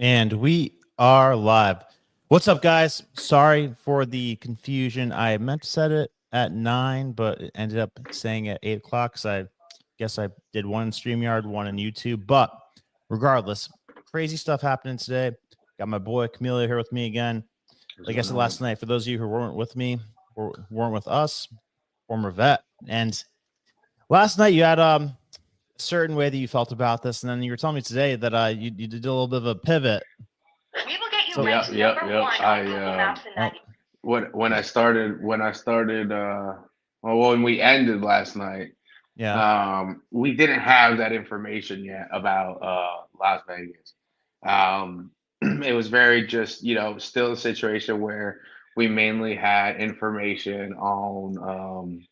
And we are live. What's up, guys? Sorry for the confusion. I meant to set it at 9, but it ended up saying at 8 o'clock because I guess I did one in StreamYard, one in YouTube. But regardless, crazy stuff happening today. Got my boy Camellia here with me again. Like I said last night, for those of you who weren't with me or weren't with us, former vet. And last night you had a certain way that you felt about this, and then you were telling me today that you did a little bit of a pivot. We will get you So, ranked number one on Google Maps in 90. When we ended last night, we didn't have that information yet about Las Vegas. It was very just, still a situation where we mainly had information on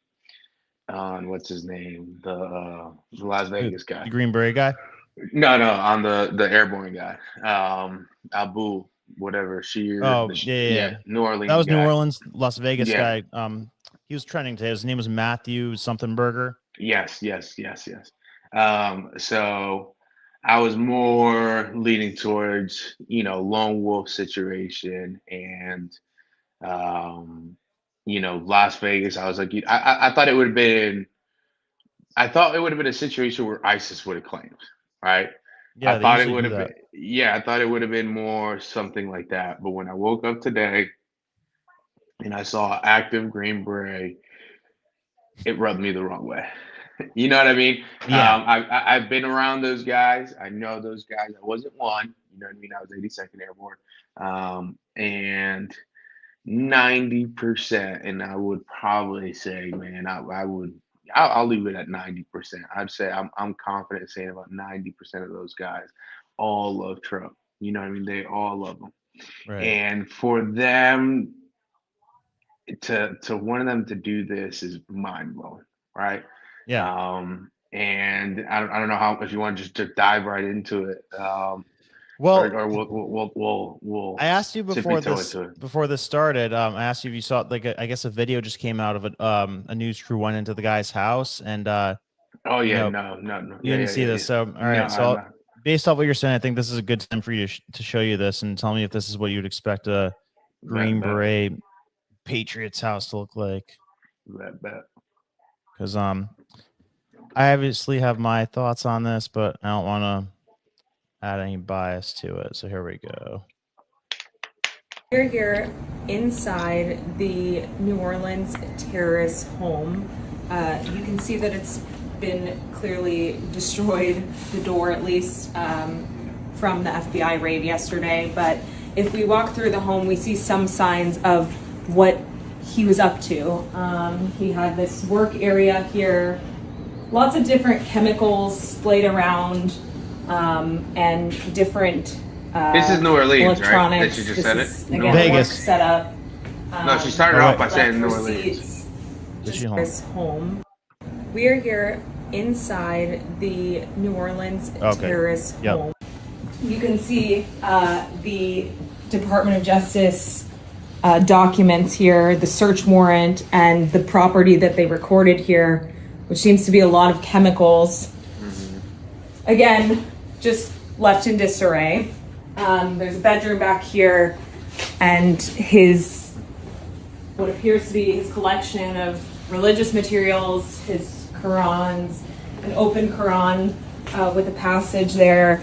what's his name, the Las Vegas guy, the Green Beret guy. No, on the airborne guy, Abu, whatever. Sheer. Oh, yeah. New Orleans. That was guy. New Orleans, Las Vegas guy. He was trending today. His name was Matthew something Burger. Yes. So I was more leaning towards, lone wolf situation and, Las Vegas. I was like, I thought it would have been. I thought it would have been a situation where ISIS would have claimed, right? Yeah, I thought it would have been. Yeah, I thought it would have been more something like that. But when I woke up today and I saw active Green Beret, it rubbed me the wrong way. You know what I mean? Yeah. I've been around those guys. I know those guys. I wasn't one. You know what I mean? I was 82nd Airborne, and 90%. And I would probably say, man, I'll leave it at 90%. I'd say I'm confident saying about 90% of those guys all love Trump. You know what I mean? They all love him. Right. And for them to one of them to do this is mind blowing, right? Yeah. And I don't know how, if you want just to dive right into it. Well, we'll I asked you before this started. I asked you if you saw, like, I guess a video just came out of a news crew went into the guy's house and no, you didn't see this. So all right, based off what you're saying, I think this is a good time for you to show you this and tell me if this is what you'd expect a Green Beret Patriots house to look like. Because I obviously have my thoughts on this, but I don't want to add any bias to it. So here we go. We're here inside the New Orleans terrorist home. You can see that it's been clearly destroyed, the door at least, from the FBI raid yesterday. But if we walk through the home, we see some signs of what he was up to. He had this work area here, lots of different chemicals splayed around, and different this is New Orleans, right? That electronics. you just said it? Again, Vegas. work setup. No, she started off by saying New Orleans. This home. We are here inside the New Orleans terrorist home. You can see the Department of Justice documents here, the search warrant, and the property that they recorded here, which seems to be a lot of chemicals. Again, just left in disarray. There's a bedroom back here, and what appears to be his collection of religious materials, his Qurans, an open Quran with a passage there,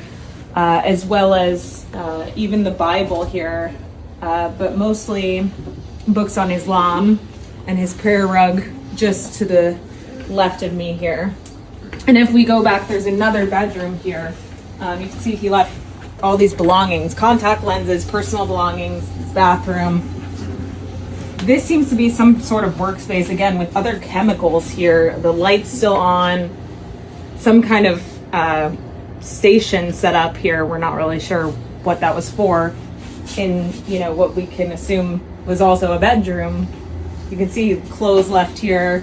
as well as even the Bible here, but mostly books on Islam, and his prayer rug just to the left of me here. And if we go back, there's another bedroom here. You can see he left all these belongings, contact lenses, personal belongings, his bathroom. This seems to be some sort of workspace, again, with other chemicals here. The light's still on, some kind of station set up here. We're not really sure what that was for. In, what we can assume was also a bedroom. You can see clothes left here,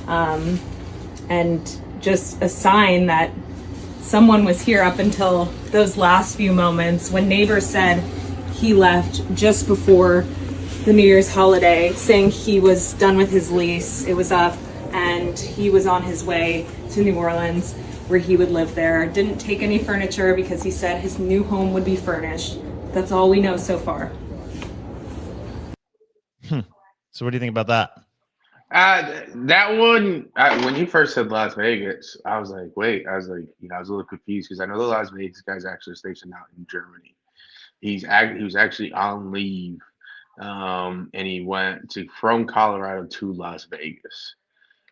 and just a sign that someone was here up until those last few moments when neighbors said he left just before the New Year's holiday, saying he was done with his lease, it was up, and he was on his way to New Orleans. where he would live there. Didn't take any furniture because he said his new home would be furnished. That's all we know so far. So what do you think about that? That one, when you first said Las Vegas, I was like, wait, I was like, I was a little confused because I know the Las Vegas guy's actually stationed out in Germany. He was actually on leave, and he went from Colorado to Las Vegas.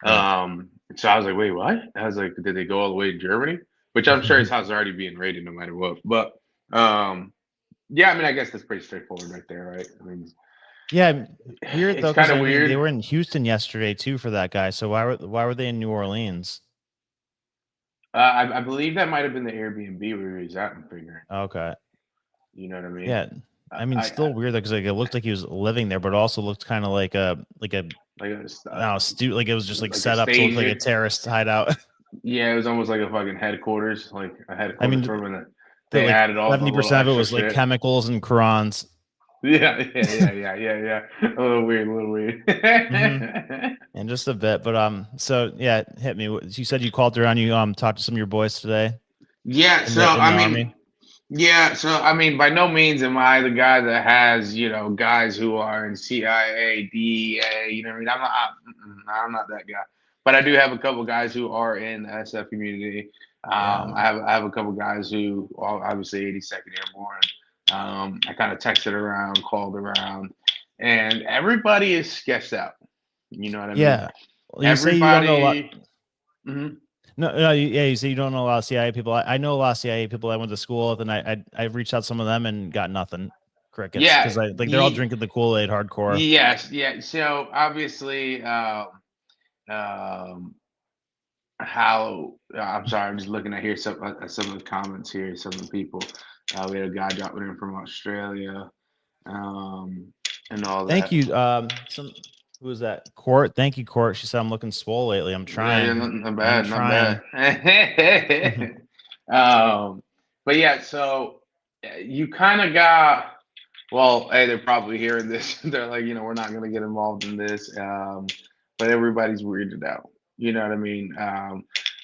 So I was like, wait, what? I was like, did they go all the way to Germany? Which I'm sure his house is already being raided no matter what. But yeah, I mean, I guess that's pretty straightforward right there, right? I mean, yeah, weird though. It's kind of I weird. Mean, they were in Houston yesterday too for that guy. So why were they in New Orleans? I believe that might have been the Airbnb where he was at. I'm figuring. Okay. You know what I mean? Yeah. I mean, still weird though, because like it looked like he was living there, but also looked kind of like it was just like set up to look like a terrorist hideout. Yeah, it was almost like a fucking headquarters, like a headquarters. I mean, they added all 70% of it was shit. like chemicals and Qurans. Yeah. A little weird. Mm-hmm. And just a bit, but so yeah, hit me. You said you called around. You talked to some of your boys today. Yeah. So I mean, by no means am I the guy that has guys who are in CIA, DEA. You know what I mean? I'm not that guy. But I do have a couple guys who are in the SF community. I have a couple guys who are obviously 82nd Airborne. I kind of texted around, called around, and everybody is sketched out. You know what I mean? Yeah. Well, you say you don't know a lot. Mm-hmm. No, you say you don't know a lot of CIA people. I know a lot of CIA people I went to school with, and I've reached out to some of them and got nothing. Crickets. Yeah, because they're all drinking the Kool-Aid hardcore. Yes, yeah. So obviously, I'm sorry, I'm just looking at here some of the comments here. Some of the people. We had a guy dropping in from Australia, and all that. Thank you. Who was that? Court. Thank you, Court. She said I'm looking swole lately. I'm trying. Yeah, not bad. But yeah, so you kind of got. Well, hey, they're probably hearing this. They're like, we're not gonna get involved in this. But everybody's weirded out. You know what I mean?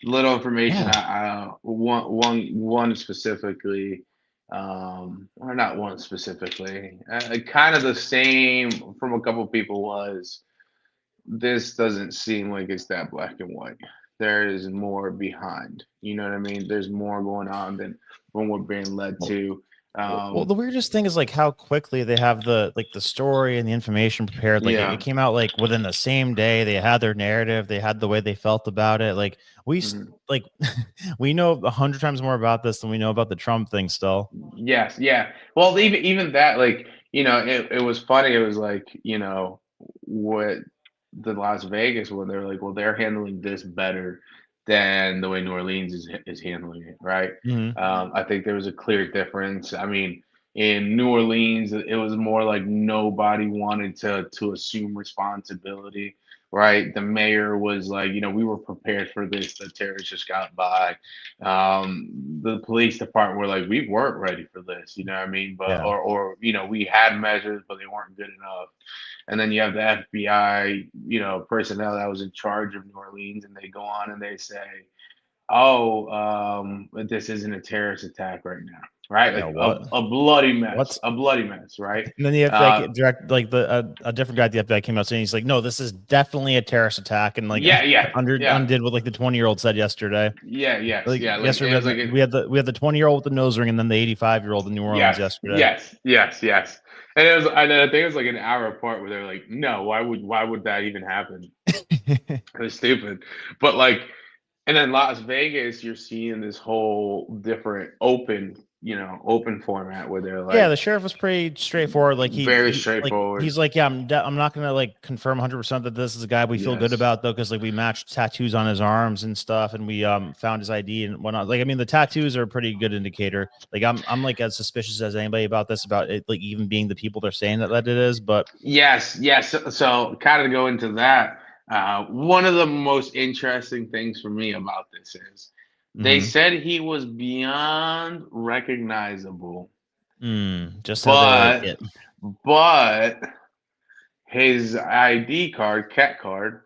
Little information. Yeah. One specifically. Or not one specifically, kind of the same from a couple people was, this doesn't seem like it's that black and white. There is more behind, you know what I mean? There's more going on than when we're being led to. Well, the weirdest thing is like how quickly they have the story and the information prepared. Like it came out like within the same day. They had their narrative. They had the way they felt about it. Like we we know 100 times more about this than we know about the Trump thing still. Yes. Yeah. Well, even that, like, it was funny. It was like, what the Las Vegas one, they're like, well, they're handling this better than the way New Orleans is handling it, right? Mm-hmm. I think there was a clear difference. I mean, in New Orleans, it was more like nobody wanted to assume responsibility, right? The mayor was like, we were prepared for this. The terrorists just got by. The police department were like, we weren't ready for this, you know what I mean? But or we had measures, but they weren't good enough. And then you have the FBI, personnel that was in charge of New Orleans, and they go on and they say, "Oh, this isn't a terrorist attack right now, right? Like a bloody mess, a bloody mess, right?" And then the FBI a different guy at the FBI came out saying, he's like, "No, this is definitely a terrorist attack," and like undid what like the 20-year-old said yesterday. Yesterday we had the 20-year-old with the nose ring, and then the 85-year-old in New Orleans yesterday. Yes. And I think it was like an hour apart where they're like, no, why would that even happen? It was stupid. But like, and then Las Vegas, you're seeing this whole different open format where they're like, the sheriff was pretty straightforward. Like very straightforward. He's like, I'm not gonna like confirm 100% that this is a guy we feel good about though, because like we matched tattoos on his arms and stuff, and we found his ID and whatnot. Like, I mean, the tattoos are a pretty good indicator. Like, I'm like as suspicious as anybody about it, like even being the people they're saying that it is. But yes. So kind of go into that. One of the most interesting things for me about this is they said he was beyond recognizable. Just how they like it. But his ID card, cat card,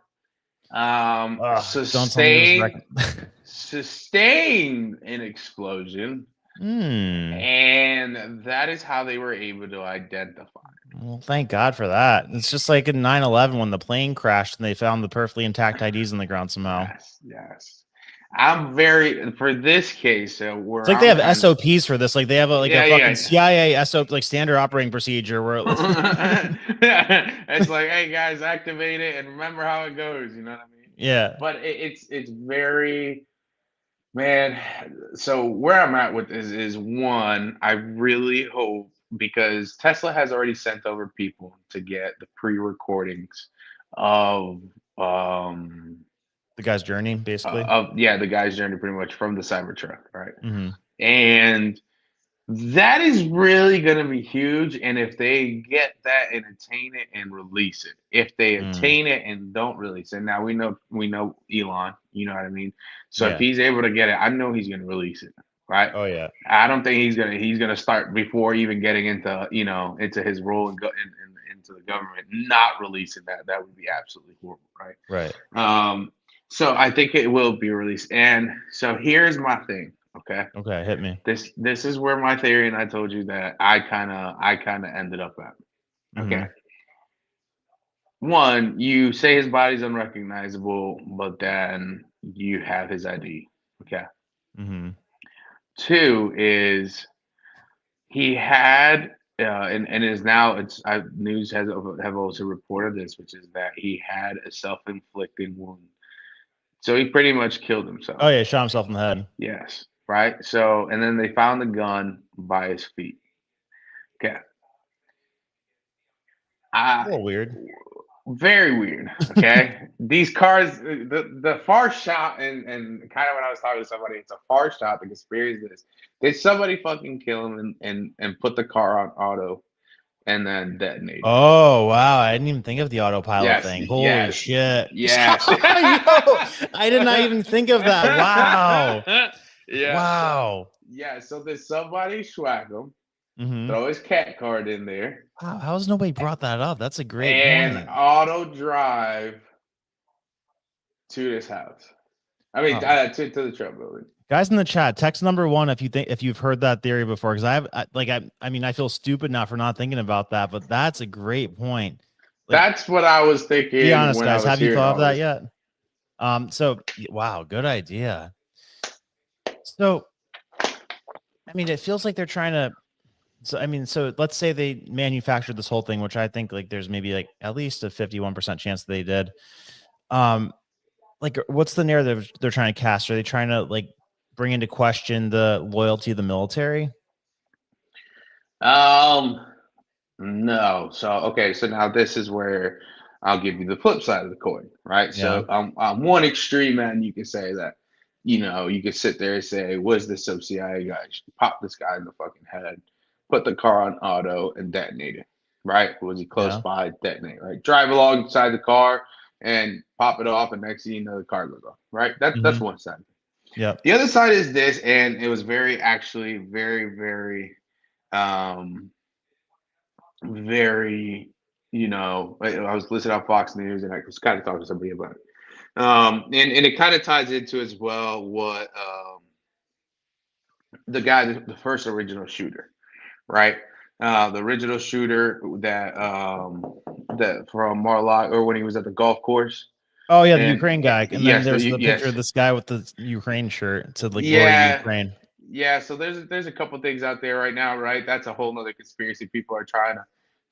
sustained an explosion, Hmm. and that is how they were able to identify. Well, thank God for that. It's just like in 9/11 when the plane crashed and they found the perfectly intact IDs on the ground somehow. Yes. I'm very for this case. It's like they have SOPs for this. Like they have a fucking CIA SOP, like standard operating procedure. Where it's like, hey guys, activate it and remember how it goes. You know what I mean? Yeah. But it's very, man. So where I'm at with this is one. I really hope, because Tesla has already sent over people to get the pre-recordings of the guy's journey, basically. The guy's journey, pretty much, from the Cybertruck, right? Mm-hmm. And that is really going to be huge. And if they get that and attain it and release it, if they attain it and don't release it, now we know Elon, you know what I mean? So if he's able to get it, I know he's going to release it, right? Oh yeah. I don't think he's gonna start before even getting into into his role and into the government, not releasing that. That would be absolutely horrible, right? Right. So I think it will be released. And so here's my thing. Okay, hit me. This is where my theory, and I told you that I kind of ended up at. Okay. One, you say his body's unrecognizable, but then you have his ID. Okay. Two is he had and is now news have also reported this, which is that he had a self-inflicted wound. So he pretty much killed himself. Oh yeah, shot himself in the head. Yes, right. So and then they found the gun by his feet. Okay. A little weird. Very weird. Okay. These cars, the far shot, and kind of when I was talking to somebody, it's a far shot. The conspiracy is, did somebody fucking kill him and put the car on auto and then detonate it? Oh wow, I didn't even think of the autopilot thing. Holy shit. Yes. I did not even think of that. Wow. Yeah. Wow. So did somebody swag him? Throw his cat card in there. Wow, how has nobody brought that up? That's a great point. Auto drive to this house. I mean, to the Trump building. Guys in the chat, text number 1 if you've heard that theory before, because I mean I feel stupid now for not thinking about that, but that's a great point. That's what I was thinking. Be honest, guys. Have you thought of that yet? So wow, good idea. So, I mean, it feels like they're trying to. So let's say they manufactured this whole thing, which I think like there's maybe like at least a 51% chance they did. Like, what's the narrative they're trying to cast? Are they trying to like bring into question the loyalty of the military? No. So now this is where I'll give you the flip side of the coin, right? Yeah. So on one extreme end, you can say that, you could sit there and say, was this some CIA guy? Pop this guy in the fucking head, put the car on auto and detonate it, right? Was he close by? Detonate, right? Drive alongside the car and pop it off, and next thing you know, the car goes off, right? That's one side. Yeah. The other side is this, and it was very, very, I was listening on Fox News, and I was kind of talking to somebody about it. And it kind of ties into as well what the guy, the first original shooter, right? The original shooter that from Mar-a-Lago, or when he was at the golf course. Oh yeah, the Ukraine guy. And then there's the picture of this guy with the Ukraine shirt to like glory Ukraine. Yeah, so there's a couple things out there right now, right? That's a whole nother conspiracy people are trying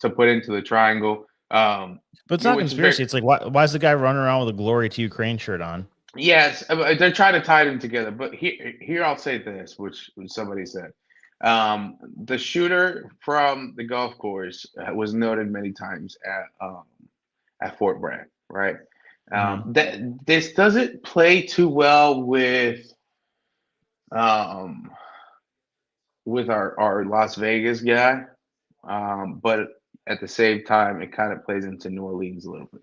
to put into the triangle. But it's not conspiracy. It's like why is the guy running around with a glory to Ukraine shirt on? Yes, they're trying to tie them together. But here I'll say this, which somebody said. The shooter from the golf course was noted many times at Fort Bragg, right? That this doesn't play too well with our Las Vegas guy, but at the same time, it kind of plays into New Orleans a little bit,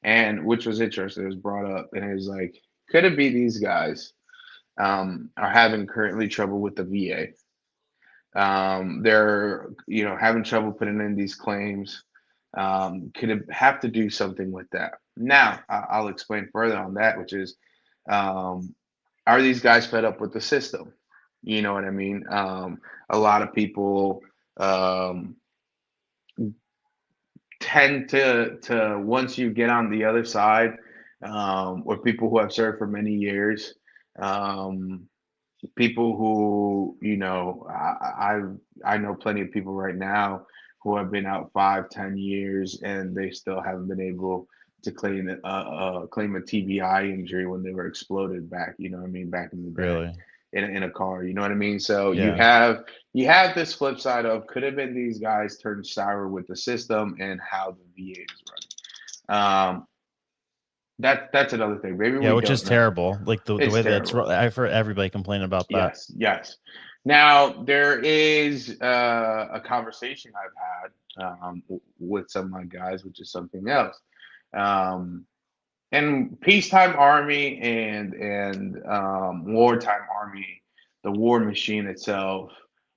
and which was interesting. It was brought up, and it was like, could it be these guys are having currently trouble with the VA? They're having trouble putting in these claims. Could it have to do something with that? Now I'll explain further on that, which is are these guys fed up with the system? You know what I mean? A lot of people um, tend to once you get on the other side, or people who have served for many years, um, people who I know plenty of people right now who have been out 5-10 years and they still haven't been able to claim a TBI injury when they were exploded back, you know what I mean, back in the day Really? in a car, you know what I mean. So Yeah. you have this flip side of could have been these guys turned sour with the system and how the VA is running. That's another thing. Maybe Yeah, we which is don't know. terrible. Like the It's way that's terrible. I've heard everybody complain about that. Yes, yes. Now there is a conversation I've had with some of my guys, which is something else. Um, and peacetime army and wartime army, the war machine itself,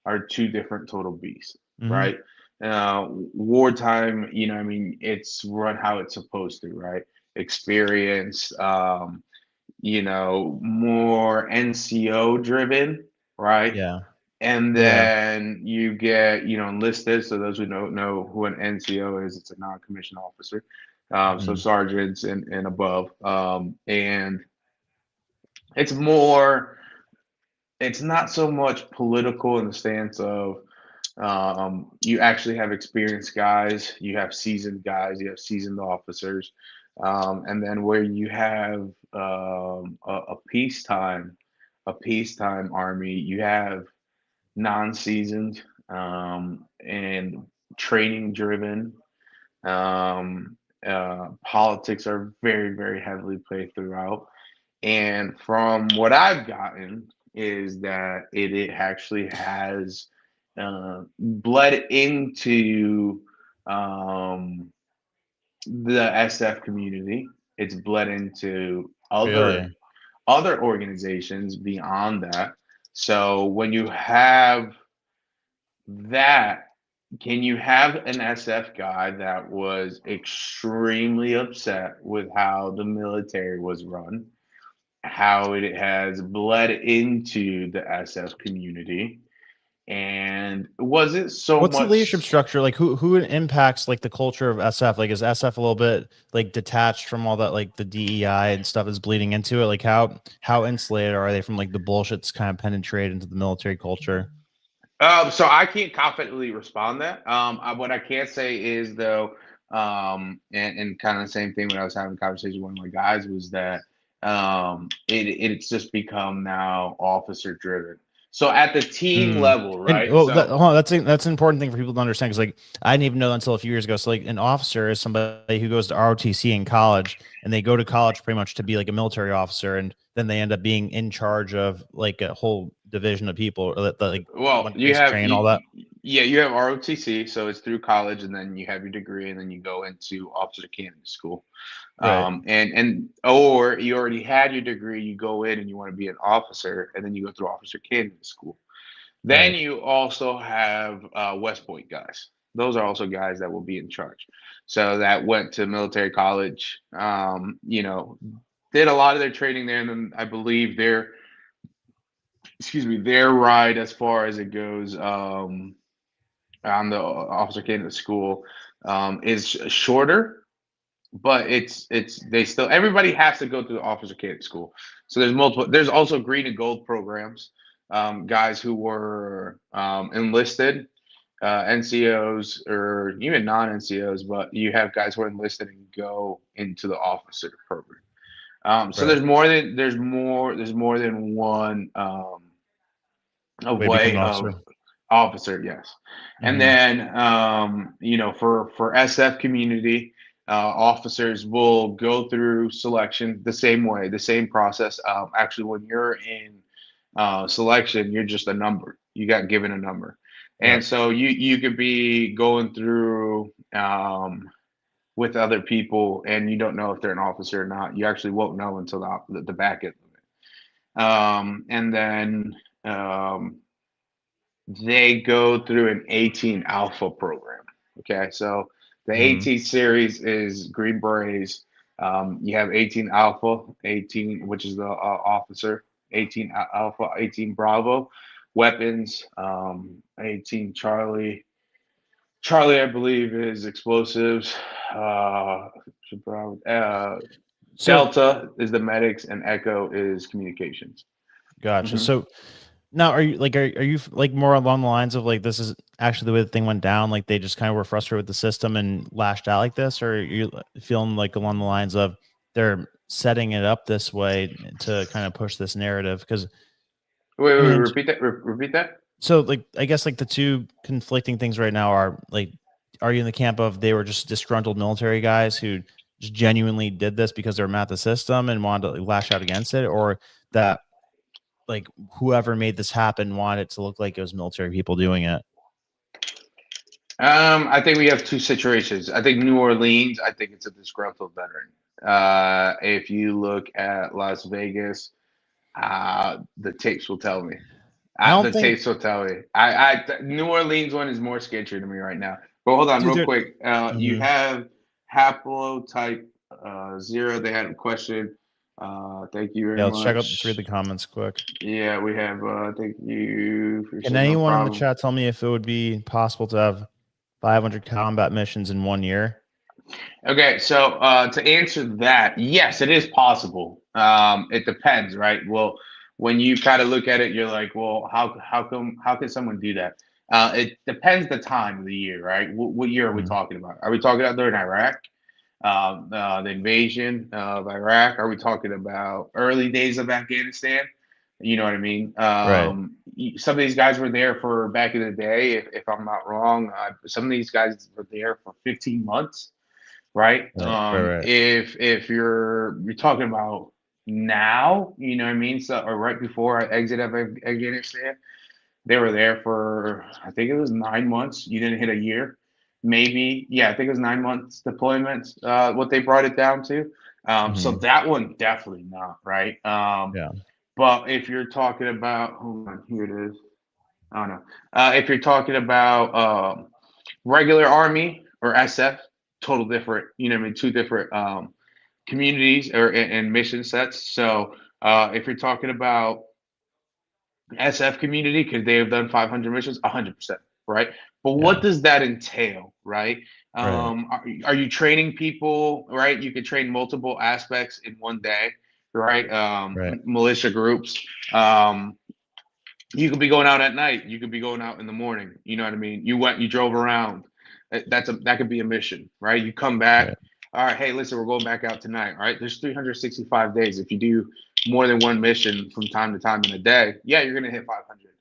are two different total beasts, Hmm. right? Wartime, I mean, it's run how it's supposed to, right? Experience, more NCO driven, right? Yeah. And Yeah. then you get, enlisted. So those who don't know who an NCO is, it's a non-commissioned officer. So Mhm. sergeants and above. And it's more, it's not so much political in the stance of you actually have experienced guys, you have seasoned guys, you have seasoned officers. And then where you have a peacetime army, you have non-seasoned and training driven. Um, Politics are very, very heavily played throughout. And from what I've gotten is that it actually has bled into um, the SF community. It's bled into Really? other organizations beyond that. So when you have that, can you have an SF guy that was extremely upset with how the military was run, how it has bled into the SF community, and was it so What's the leadership much? structure like? Who impacts like the culture of SF? Like, is SF a little bit like detached from all that, like the DEI and stuff is bleeding into it? Like, how insulated are they from like the bullshit that's kind of penetrate into the military culture? So I can't confidently respond that. What I can say is though, and kind of the same thing when I was having a conversation with one of my guys was that it's just become now officer driven. So at the team Mm. level, And right? well, So that's an important thing for people to understand because like I didn't even know that until a few years ago. So like an officer is somebody who goes to ROTC in college, and they go to college pretty much to be like a military officer, and then they end up being in charge of like a whole division of people or that like well, went to basic training, all that. yeah, you have ROTC, so it's through college, and then you have your degree, and then you go into officer candidate school. Right. And or you already had your degree, you go in and you want to be an officer, and then you go through officer candidate school. Then Right. you also have West Point guys. Those are also guys that will be in charge. So that went to military college, did a lot of their training there, and then I believe their ride as far as it goes on the officer candidate school is shorter, but it's they still everybody has to go through the officer candidate school. So there's multiple. There's also green and gold programs. Guys who were enlisted, NCOs or even non-NCOs, but you have guys who are enlisted and go into the officer program. So Right. there's more than one a Way to become way an of officer. officer, yes. And Hmm. then for SF community, officers will go through selection the same way, the same process. Actually, when you're in selection, you're just a number. You got given a number, and Yep. so you could be going through with other people, and you don't know if they're an officer or not. You actually won't know until the back end of it. And then they go through an 18 Alpha program. Okay, so the Hmm. 18 series is Green Berets. You have 18 Alpha, 18, which is the officer. 18 Alpha, 18 Bravo. Weapons, 18 Charlie. Charlie, I believe, is explosives. Delta is the medics, and Echo is communications. Gotcha. So now, are you like more along the lines of like this is actually the way the thing went down? Like they just kind of were frustrated with the system and lashed out like this, or are you feeling like along the lines of they're setting it up this way to kind of push this narrative? Because wait, repeat that. Repeat that. So, like, I guess like the two conflicting things right now are like, are you in the camp of they were just disgruntled military guys who just genuinely did this because they're mad at the system and wanted to like, lash out against it, or that like whoever made this happen wanted it to look like it was military people doing it? I think we have two situations. I think New Orleans, I think it's a disgruntled veteran. If you look at Las Vegas, the tapes will tell me. Tapes will tell me. New Orleans one is more sketchy to me right now. But hold on, real quick. You have haplotype 0. They had a question. Thank you very much. Let's check out. Let's read the comments quick. Yeah, we have. Thank you. Can anyone in the chat tell me if it would be possible to have 500 combat missions in 1 year? Okay, so to answer that, yes, it is possible. It depends, right? Well, when you kind of look at it, you're like, well, how can someone do that? It depends the time of the year, right? What year are we talking about? Are we talking about during Iraq? The invasion of Iraq? Are we talking about early days of Afghanistan? You know what I mean? Right. Some of these guys were there for back in the day, if I'm not wrong. Some of these guys were there for 15 months, right? Right. If you're talking about now, you know what I mean? So, or right before I exited Afghanistan, they were there for, I think it was 9 months. You didn't hit a year. Maybe, yeah, I think it was 9 months deployment, what they brought it down to. So that one, definitely not, right? Yeah. But if you're talking about, hold on, here it is. Oh no. If you're talking about regular Army or SF, total different, you know what I mean? Two different communities and mission sets. So if you're talking about SF community, could they have done 500 missions? 100%, right? But what does that entail, right? Are you training people, right? You could train multiple aspects in one day, right? Militia groups. You could be going out at night. You could be going out in the morning. You know what I mean? You drove around. That could be a mission, right? You come back. Right. All right, hey, listen, we're going back out tonight. All right, there's 365 days. If you do more than one mission from time to time in a day, yeah, you're gonna hit 500.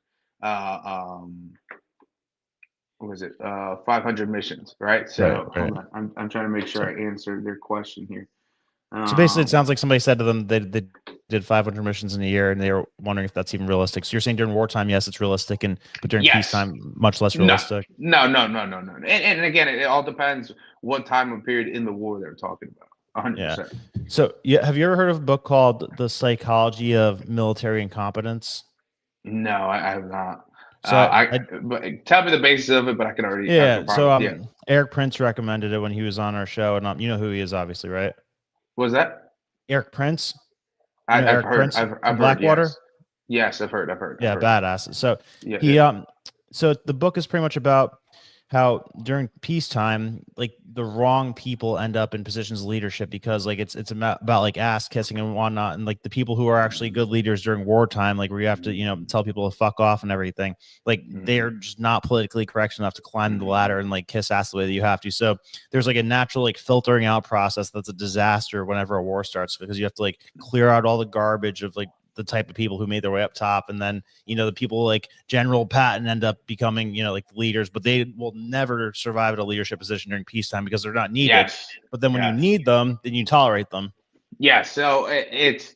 What was it? 500 missions, right? So hold on. I'm trying to make sure I answered their question here. So basically, it sounds like somebody said to them they did 500 missions in a year, and they were wondering if that's even realistic. So you're saying during wartime, yes, it's realistic, but during peacetime, much less realistic. No. And again, it all depends what time of period in the war they're talking about. 100%. Yeah. So have you ever heard of a book called The Psychology of Military Incompetence? No, I have not. So but tell me the basis of it, but I can already. Yeah. So Eric Prince recommended it when he was on our show, and you know who he is, obviously, right? What was that? Eric Prince. I've heard. I've Blackwater. Heard, yes, I've heard. Yeah, badass. So so the book is pretty much about how during peacetime, like the wrong people end up in positions of leadership because like it's about like ass kissing and whatnot, and like the people who are actually good leaders during wartime, like where you have to tell people to fuck off and everything, like they're just not politically correct enough to climb the ladder and like kiss ass the way that you have to. So there's like a natural like filtering out process that's a disaster whenever a war starts, because you have to like clear out all the garbage of like the type of people who made their way up top, and then the people like General Patton end up becoming like leaders, but they will never survive at a leadership position during peacetime because they're not needed. Yes. But then when you need them, then you tolerate them. Yeah. So it's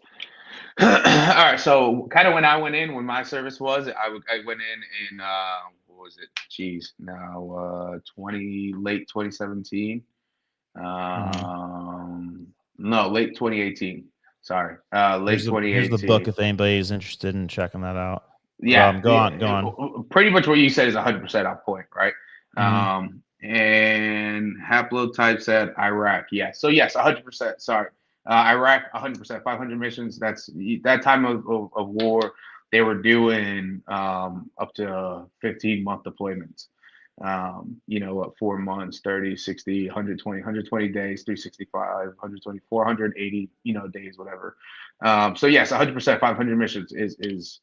all right. So kind of when I went in, when my service was, I went in what was it? Geez, now late 2017. No, late 2018. Sorry, late 2018. Here's the book if anybody is interested in checking that out. Yeah, go on. Pretty much what you said is 100% on point, right? And haplotype said Iraq. Yeah, so yes, 100%. Sorry, Iraq, 100%, 500 missions. That's that time of war. They were doing up to 15-month deployments. 4 months, 30, 60, 120 days, 365, 120, 480, days, whatever. So yes, 100%, 500 missions is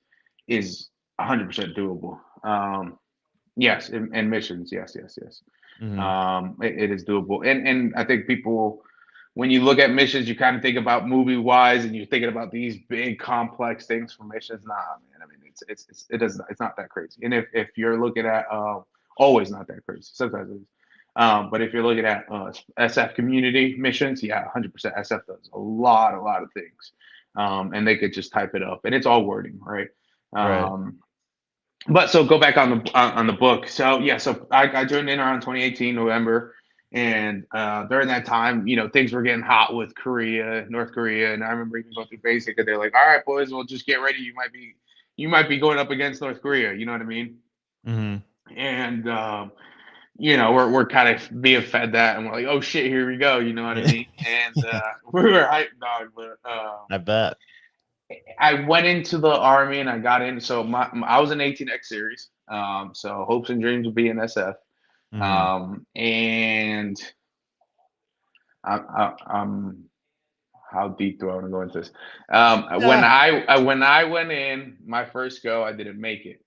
100% doable. Yes, and missions, yes. Mm-hmm. It is doable, and I think people, when you look at missions, you kind of think about movie wise, and you're thinking about these big complex things for missions. Nah, man. I mean, it's not that crazy. And if you're looking at always not that crazy. Sometimes it is. But if you're looking at SF community missions, yeah, 100% SF does a lot of things, and they could just type it up, and it's all wording, right? Right. But so go back on the book. So yeah, so I joined in around 2018 November, and during that time, things were getting hot with North Korea, and I remember even going through basic, and they're like, "All right, boys, well, just get ready. You might be going up against North Korea." You know what I mean? Mm-hmm. And we're kind of being fed that, and we're like, "Oh shit, here we go." You know what I mean? And we were hyped, dog. But I bet. I went into the army and I got in. So I was an 18X series. So hopes and dreams would be in SF. Mm-hmm. And I'm how deep do I want to go into this? When I went in my first go, I didn't make it.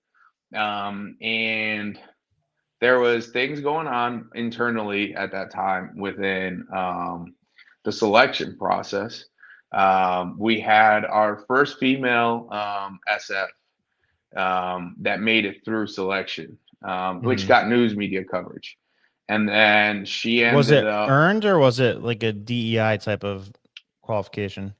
And there was things going on internally at that time within the selection process. We had our first female SF that made it through selection, which got news media coverage. And then she ended Was it up. earned, or was it like a DEI type of qualification?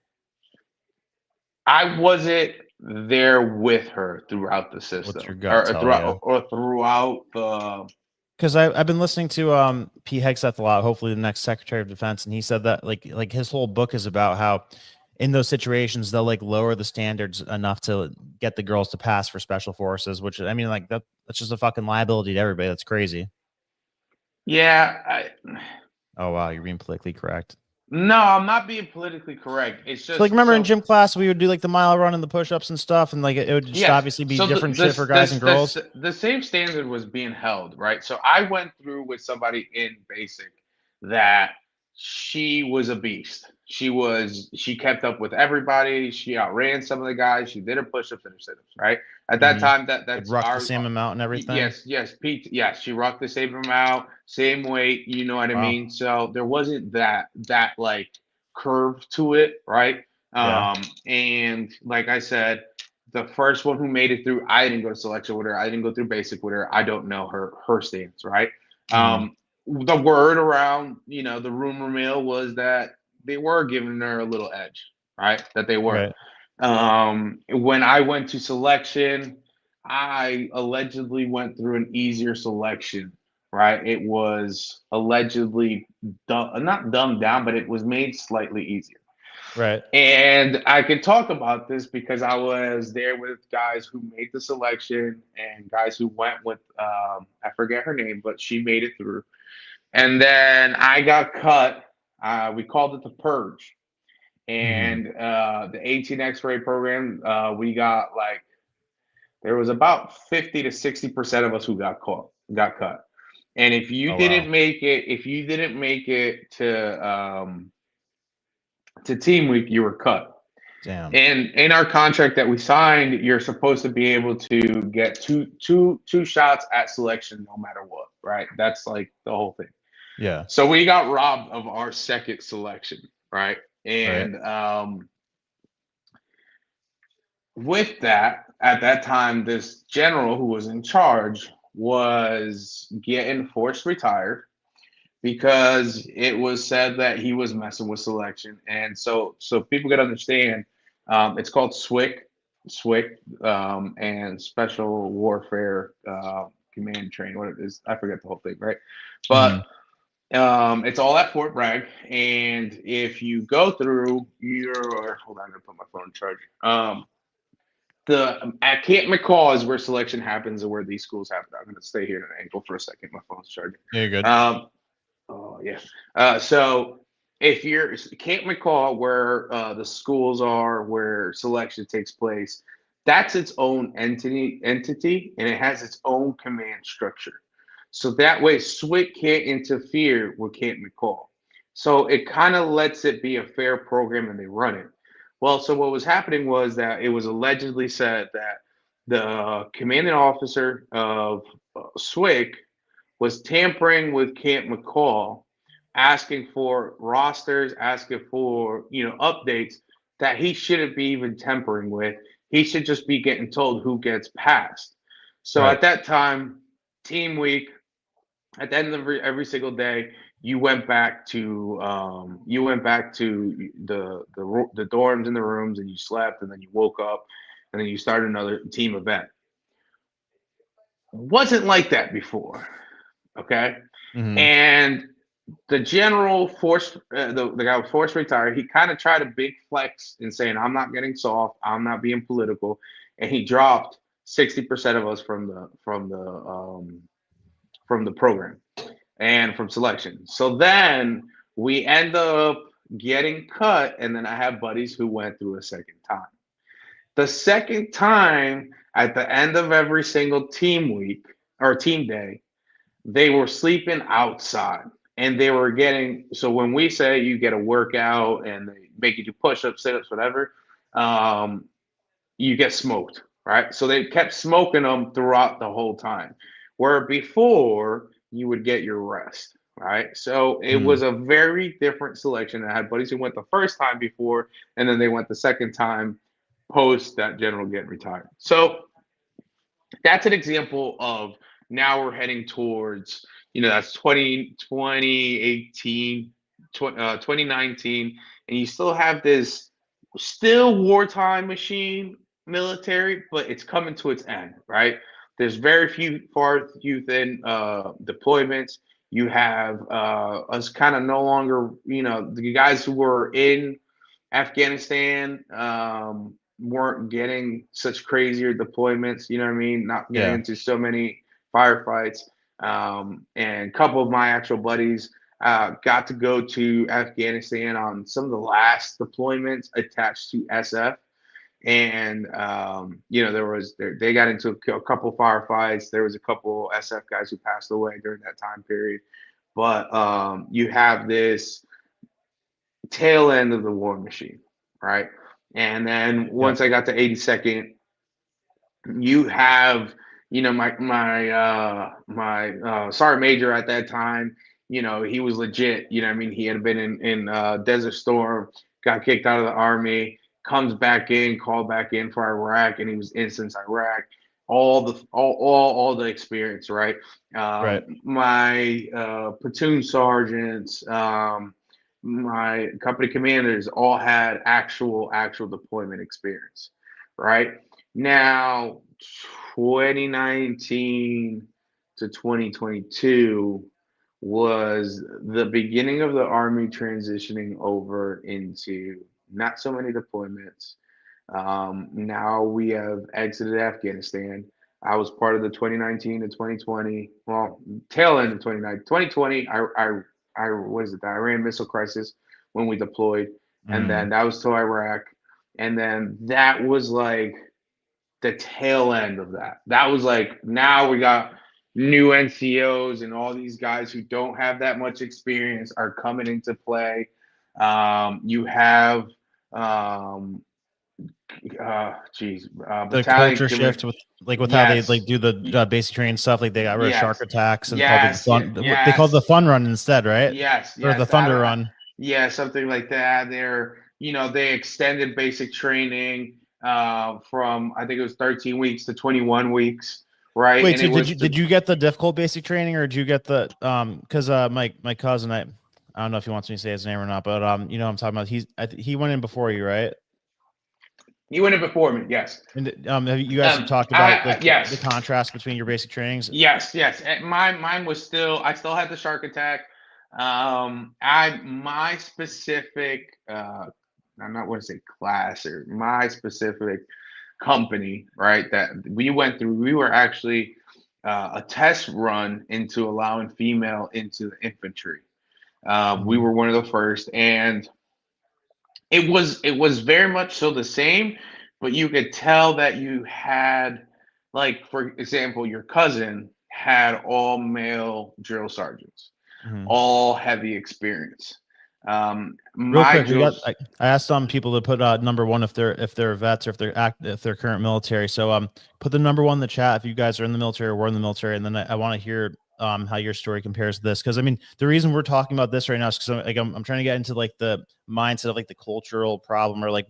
I wasn't there with her throughout the system. What's your gut tell you? Or throughout the. Because I've been listening to P. Hegseth a lot, hopefully the next Secretary of Defense, and he said that like his whole book is about how in those situations they'll like lower the standards enough to get the girls to pass for special forces, which I mean, like that's just a fucking liability to everybody. That's crazy. Yeah. Oh wow, you're being politically correct. No, I'm not being politically correct. It's just So, like, remember in gym class we would do like the mile run and the push-ups and stuff, and like it would just obviously be different shit for guys and girls. The same standard was being held, right? So I went through with somebody in basic that she was a beast. She kept up with everybody. She outran some of the guys. She did her push-ups and her sit-ups, right? At that time, that's rocked the same amount and everything. Yes, Pete. Yes, she rocked the same amount, same weight. You know what I mean? So there wasn't that like curve to it, right? And like I said, the first one who made it through, I didn't go to selection with her. I didn't go through basic with her. I don't know her stance, right? The word around, the rumor mill was that they were giving her a little edge, right? That they were. Right. When I went to selection, I allegedly went through an easier selection, right? It was allegedly not dumbed down, but it was made slightly easier. Right. And I can talk about this because I was there with guys who made the selection and guys who went with, I forget her name, but she made it through. And then I got cut. We called it the purge. And the 18 X-ray program, we got there was about 50 to 60% of us who got cut. And if you didn't make it to team week, you were cut. Damn. And in our contract that we signed, you're supposed to be able to get two shots at selection no matter what, right? That's like the whole thing. Yeah. So we got robbed of our second selection, right? And with that, at that time, this general who was in charge was getting forced retired because it was said that he was messing with selection. And so people could understand, it's called SWIC, and Special Warfare Command Train, what it is, I forget the whole thing, right? But it's all at Fort Bragg, and if you go through hold on, I'm gonna put my phone in charge. At Camp McCall is where selection happens and where these schools happen. I'm gonna stay here at an angle for a second. My phone's charging. Yeah, you're good. Oh yeah. So if you're Camp McCall, where the schools are, where selection takes place, that's its own entity, and it has its own command structure. So that way, SWIC can't interfere with Camp McCall. So it kind of lets it be a fair program, and they run it. Well, so what was happening was that it was allegedly said that the commanding officer of SWIC was tampering with Camp McCall, asking for rosters, asking for updates that he shouldn't be even tampering with. He should just be getting told who gets passed. So Right. at that time, team week, at the end of every single day, you went back to the dorms and the rooms, and you slept, and then you woke up, and then you started another team event. Wasn't like that before. Okay. And the general forced the guy was forced to retire. He kind of tried a big flex in saying, I'm not getting soft, I'm not being political, and he dropped 60% of us from the program and from selection. So then we end up getting cut, and then I have buddies who went through a second time. The second time, at the end of every single team week or team day, they were sleeping outside, and they were getting, so when we say you get a workout and they make you do push-ups, sit-ups, whatever, you get smoked, right? So they kept smoking them throughout the whole time, where before you would get your rest, right? So it was a very different selection. I had buddies who went the first time before, and then they went the second time post that general getting retired. So that's an example of, now we're heading towards, that's 2018, 2019, and you still have this still wartime machine military, but it's coming to its end, right? There's very few far thin deployments. You have us kind of no longer, the guys who were in Afghanistan weren't getting such crazier deployments, you know what I mean? Not getting into so many firefights. And a couple of my actual buddies got to go to Afghanistan on some of the last deployments attached to SF. And they got into a couple firefights. There was a couple SF guys who passed away during that time period. But you have this tail end of the war machine, right? And then once I got to 82nd, you have, my sergeant major at that time, he was legit. I mean, he had been in Desert Storm, got kicked out of the Army, comes back in, called back in for Iraq, and he was in since Iraq. All the experience, right? Right. My platoon sergeants, my company commanders all had actual deployment experience, right? Now, 2019 to 2022 was the beginning of the Army transitioning over into not so many deployments. Now we have exited Afghanistan. I was part of the 2019 to 2020, well, tail end of 2020. I was it the Iran missile crisis when we deployed, and then that was to Iraq, and then that was like the tail end of that. That was like, now we got new NCOs, and all these guys who don't have that much experience are coming into play. You have the culture shift with how they do the basic training stuff. Like they got rid of shark attacks and called it the fun. They called it the fun run instead, right? Or the thunder run. Yeah, something like that. They extended basic training from, I think it was 13 weeks to 21 weeks, right? Wait, so did you get the difficult basic training, or did you get the because my cousin, I don't know if he wants me to say his name or not, but I'm talking about, he went in before you, right? You went in before me, yes. And have you guys talked about yes. the contrast between your basic trainings? Yes. Mine was I still had the shark attack. My specific I'm not going to say class, or my specific company, right, that we went through, we were actually a test run into allowing female into the infantry. We were one of the first, and it was very much so the same, but you could tell that you had, like, for example, your cousin had all male drill sergeants, all heavy experience. Real My quick, drill. I asked some people to put number one if they're vets or if they're current military. So put the number one in the chat if you guys are in the military or were in the military, and then I want to hear how your story compares to this, because I mean the reason we're talking about this right now is because I'm trying to get into like the mindset of like the cultural problem, or like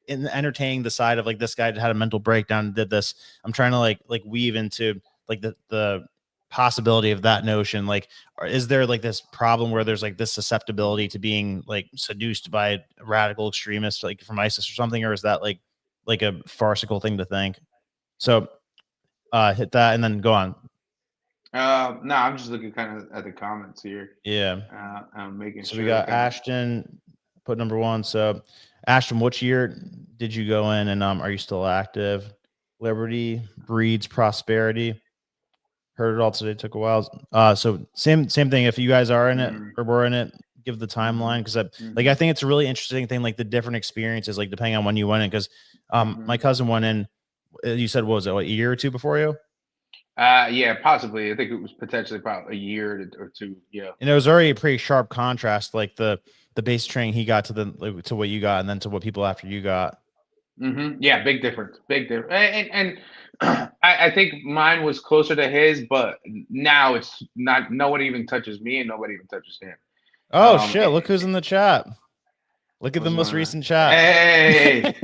in entertaining the side of like this guy had a mental breakdown and did this. I'm trying to like weave into like the possibility of that notion. Like, or is there like this problem where there's like this susceptibility to being like seduced by radical extremists like from ISIS or something, or is that like a farcical thing to think? So hit that and then go on. No, I'm just looking kind of at the comments here. Yeah. I'm making so sure. We got Ashton put number one. So Ashton, which year did you go in, and are you still active? Liberty breeds prosperity. Heard it all today. Took a while. So same thing. If you guys are in it or were in it, give the timeline, because I think it's a really interesting thing, like the different experiences, like depending on when you went in. Because my cousin went in. You said, what was it, a year or two before you? Yeah, possibly. I think it was potentially about a year or two. Yeah, and it was already a pretty sharp contrast, like the base training he got to what you got, and then to what people after you got. Yeah, big difference. Big difference. And I think mine was closer to his, but now it's not. No one even touches me, and nobody even touches him. Oh shit! Look who's in the chat. Look at the most recent chat. Hey,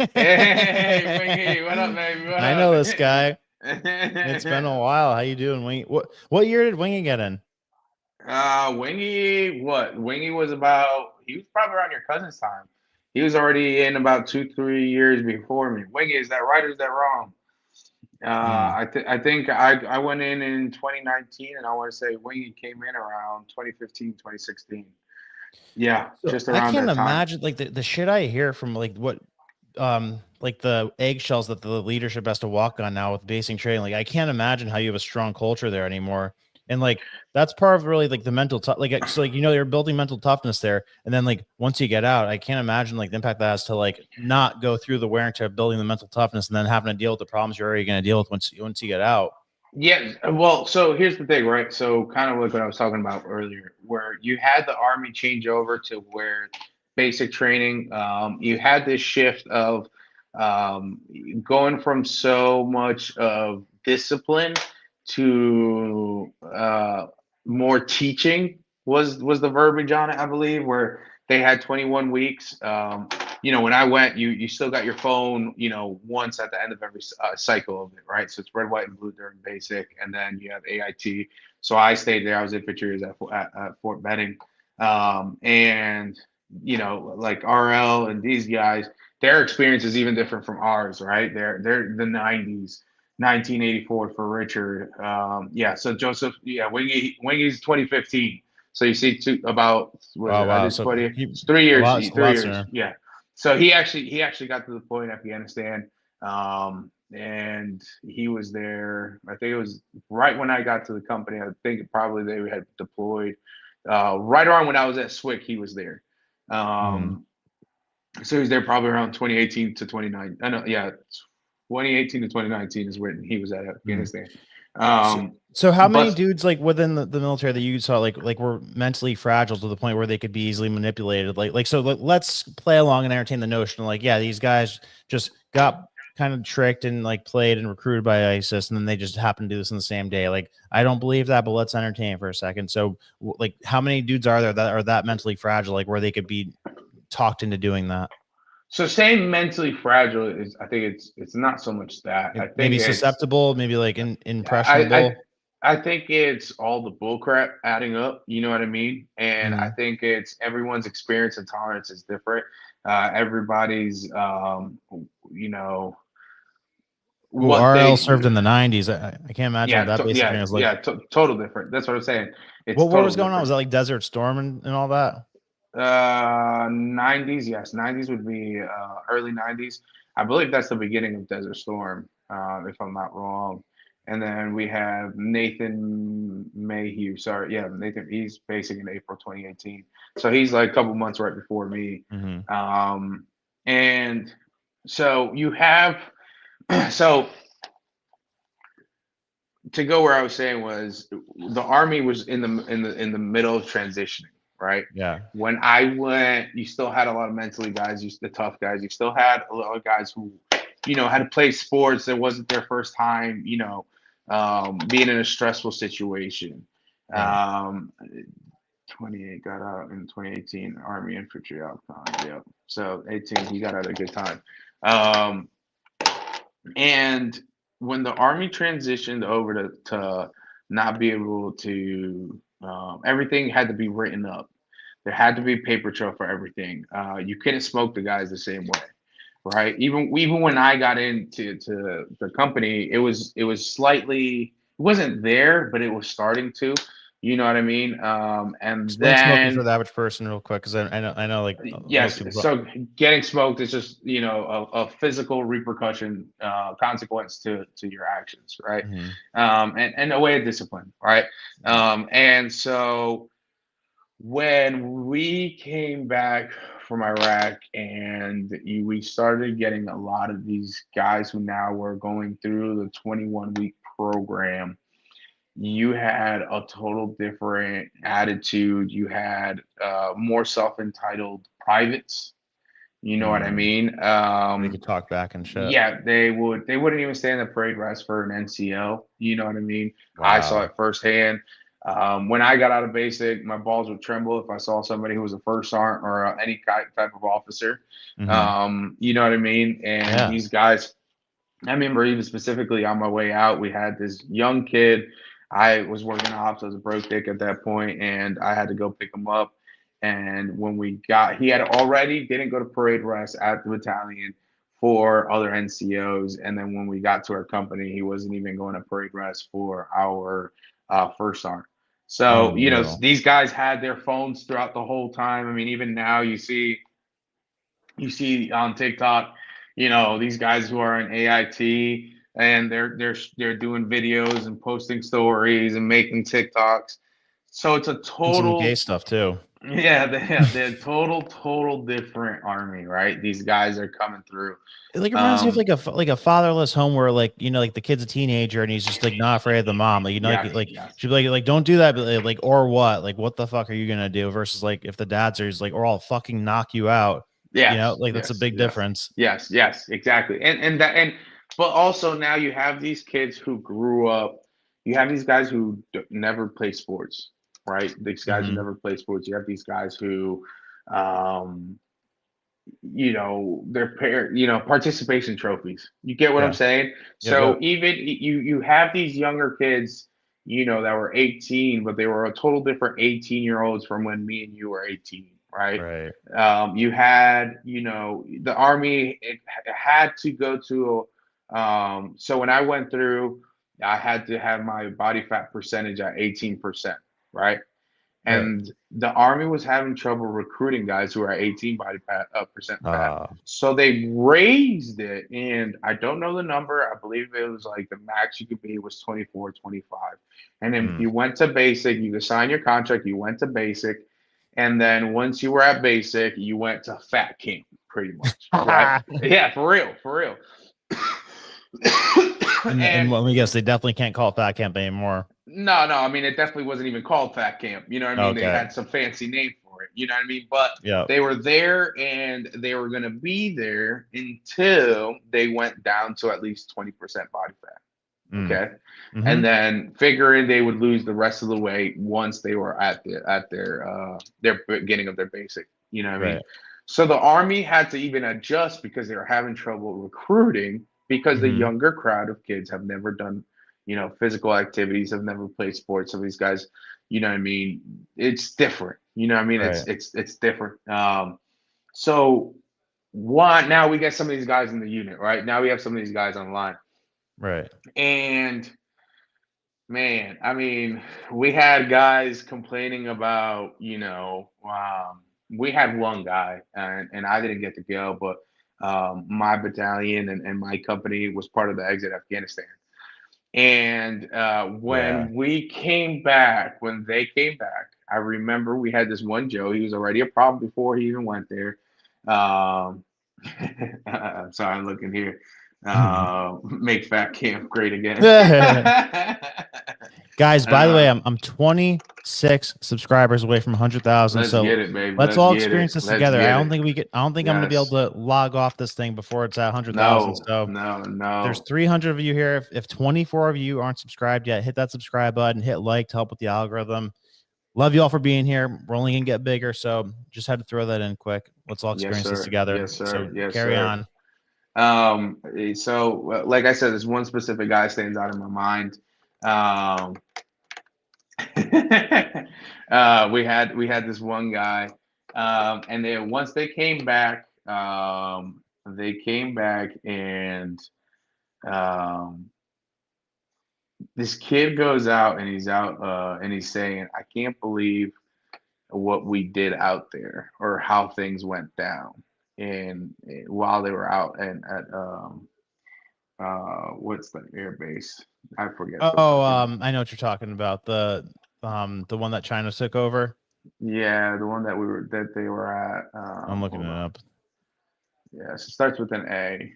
Wingy, what up, baby? What I up? know this guy. It's been a while. How you doing, Wingy? What year did Wingy get in? Wingy was about. He was probably around your cousin's time. He was already in about 2-3 years before me. Wingy, is that right or is that wrong? I think I went in 2019, and I want to say Wingy came in around 2015, 2016. Yeah, just around that time. I can't imagine like the shit I hear from like what like the eggshells that the leadership has to walk on now with basing training. Like I can't imagine how you have a strong culture there anymore. And like that's part of really like the mental like so like you're building mental toughness there, and then like once you get out, I can't imagine like the impact that has to like not go through the wear and tear of building the mental toughness and then having to deal with the problems you're already going to deal with once you get out. Yeah, well, so here's the thing, right? So kind of like what I was talking about earlier, where you had the Army change over to where basic training, you had this shift of going from so much of discipline to more teaching was the verbiage on it, I believe, where they had 21 weeks. When I went, you still got your phone, once at the end of every cycle of it, right? So it's red, white, and blue during basic, and then you have AIT. So I stayed there. I was infantry at Fort Benning, and like RL and these guys, their experience is even different from ours, right? They're the 90s. 1984 for Richard. So Joseph, Wingy's 2015. So you see about Wow. so 3 years. 3 years. Sooner. Yeah. So he actually got to the point in Afghanistan, and he was there. I think it was right when I got to the company. I think probably they had deployed right around when I was at SWIC. He was there. So he was there probably around 2018 to 2019. I know, yeah, 2018 to 2019 is when he was at Afghanistan. So how many dudes like within the military that you saw like were mentally fragile to the point where they could be easily manipulated? So let's play along and entertain the notion like, yeah, these guys just got kind of tricked and like played and recruited by ISIS, and then they just happened to do this in the same day. Like I don't believe that, but let's entertain it for a second. So like how many dudes are there that are that mentally fragile, like where they could be talked into doing that? So saying mentally fragile is, I think it's not so much that. I think maybe susceptible, maybe like impressionable. I think it's all the bullcrap adding up. You know what I mean? And I think it's everyone's experience and tolerance is different. Everybody's, RL served in the 90s. I can't imagine what that basically was like. Yeah, total different. That's what I'm saying. What was going on? Was that like Desert Storm and all that? 90s, yes. 90s would be early 90s. I believe that's the beginning of Desert Storm, if I'm not wrong. And then we have Nathan Mayhew. Sorry, yeah, Nathan. He's basic in April 2018. So he's like a couple months right before me. And so you have so to go where I was saying was the Army was in the middle of transitioning, right? Yeah. When I went, you still had a lot of mentally guys, the tough guys. You still had a lot of guys who, had to play sports. It wasn't their first time, being in a stressful situation. Right. 28 got out in 2018, Army infantry outcome. Yep. So 18, he got out at a good time. And when the Army transitioned over to not be able to, everything had to be written up. There had to be a paper trail for everything. You couldn't smoke the guys the same way, right? Even when I got into the company, it was slightly, it wasn't there, but it was starting to. You know what I mean? And Explain smoking for then the average person real quick, because I know like most yes, people. so getting smoked is just a physical repercussion, consequence to your actions, right? And a way of discipline, right? And so when we came back from Iraq and we started getting a lot of these guys who now were going through the 21-week program, you had a total different attitude. You had more self-entitled privates. You know what I mean? They could talk back and shit. Yeah, they wouldn't even stand the parade rest for an NCO. You know what I mean? Wow. I saw it firsthand. When I got out of basic, my balls would tremble if I saw somebody who was a first sergeant or any type of officer. You know what I mean? And these guys, I remember even specifically on my way out, we had this young kid. I was working ops. I was a broke dick at that point, and I had to go pick him up. And when he had already didn't go to parade rest at the battalion for other NCOs. And then when we got to our company, he wasn't even going to parade rest for our first sergeant. So, these guys had their phones throughout the whole time. I mean, even now you see on TikTok, these guys who are in AIT and they're doing videos and posting stories and making TikToks. So it's a total gay stuff too. Yeah, they're total different Army, right? These guys are coming through. It like reminds me of like a fatherless home where like like the kid's a teenager and he's just like not afraid of the mom. Like she'd be like don't do that, but like or what the fuck are you gonna do? Versus like if the dads are like or I'll fucking knock you out. Yeah, that's a big difference. Yes, exactly. But also now you have these kids who grew up. You have these guys who never play sports, right? These guys who never play sports. You have these guys who, their participation trophies. You get what I'm saying? So even you have these younger kids, that were 18, but they were a total different 18-year-olds from when me and you were 18. Right. You had, the Army had to go to, so when I went through, I had to have my body fat percentage at 18%, right? And the Army was having trouble recruiting guys who are 18 body percent fat. So they raised it, and I don't know the number. I believe it was like the max you could be was 24, 25. And then you went to basic, you could sign your contract, you went to basic. And then once you were at basic, you went to fat camp, pretty much. Right? Yeah, for real. and let me guess, they definitely can't call it fat camp anymore. No. I mean, it definitely wasn't even called fat camp. You know what I mean? They had some fancy name for it. You know what I mean? But they were there, and they were going to be there until they went down to at least 20% body fat. Okay. And then figuring they would lose the rest of the weight once they were at their beginning of their basic, you know what I mean? So the Army had to even adjust because they were having trouble recruiting because the younger crowd of kids have never done, physical activities, have never played sports. So these guys, you know what I mean? It's different. You know what I mean? It's different. So now we get some of these guys in the unit, right? Now we have some of these guys online. Right. And man, I mean, we had guys complaining about, we had one guy and I didn't get to go, but my battalion and my company was part of the exit Afghanistan. And when they came back, I remember we had this one Joe. He was already a problem before he even went there. Sorry, I'm looking here. Make fat camp great again. Guys, by the way, I'm 26 subscribers away from 100,000. So get it, baby. let's all experience this together. I don't think I'm gonna be able Yes. to log off this thing before it's at 100,000. So no. there's 300 of you here. If 24 of you aren't subscribed yet, hit that subscribe button, hit like to help with the algorithm. Love you all for being here. We're only gonna get bigger, so just had to throw that in quick. Let's all experience this together. Yes, sir. So Yes, carry sir. on. So like I said, there's one specific guy stands out in my mind. We had this one guy, and then once they came back, and this kid goes out and he's saying, I can't believe what we did out there or how things went down. And while they were out and at what's the air base? I forget. I know what you're talking about. The one that China took over. Yeah, the one that they were at. I'm looking it up. Yeah, it starts with an A.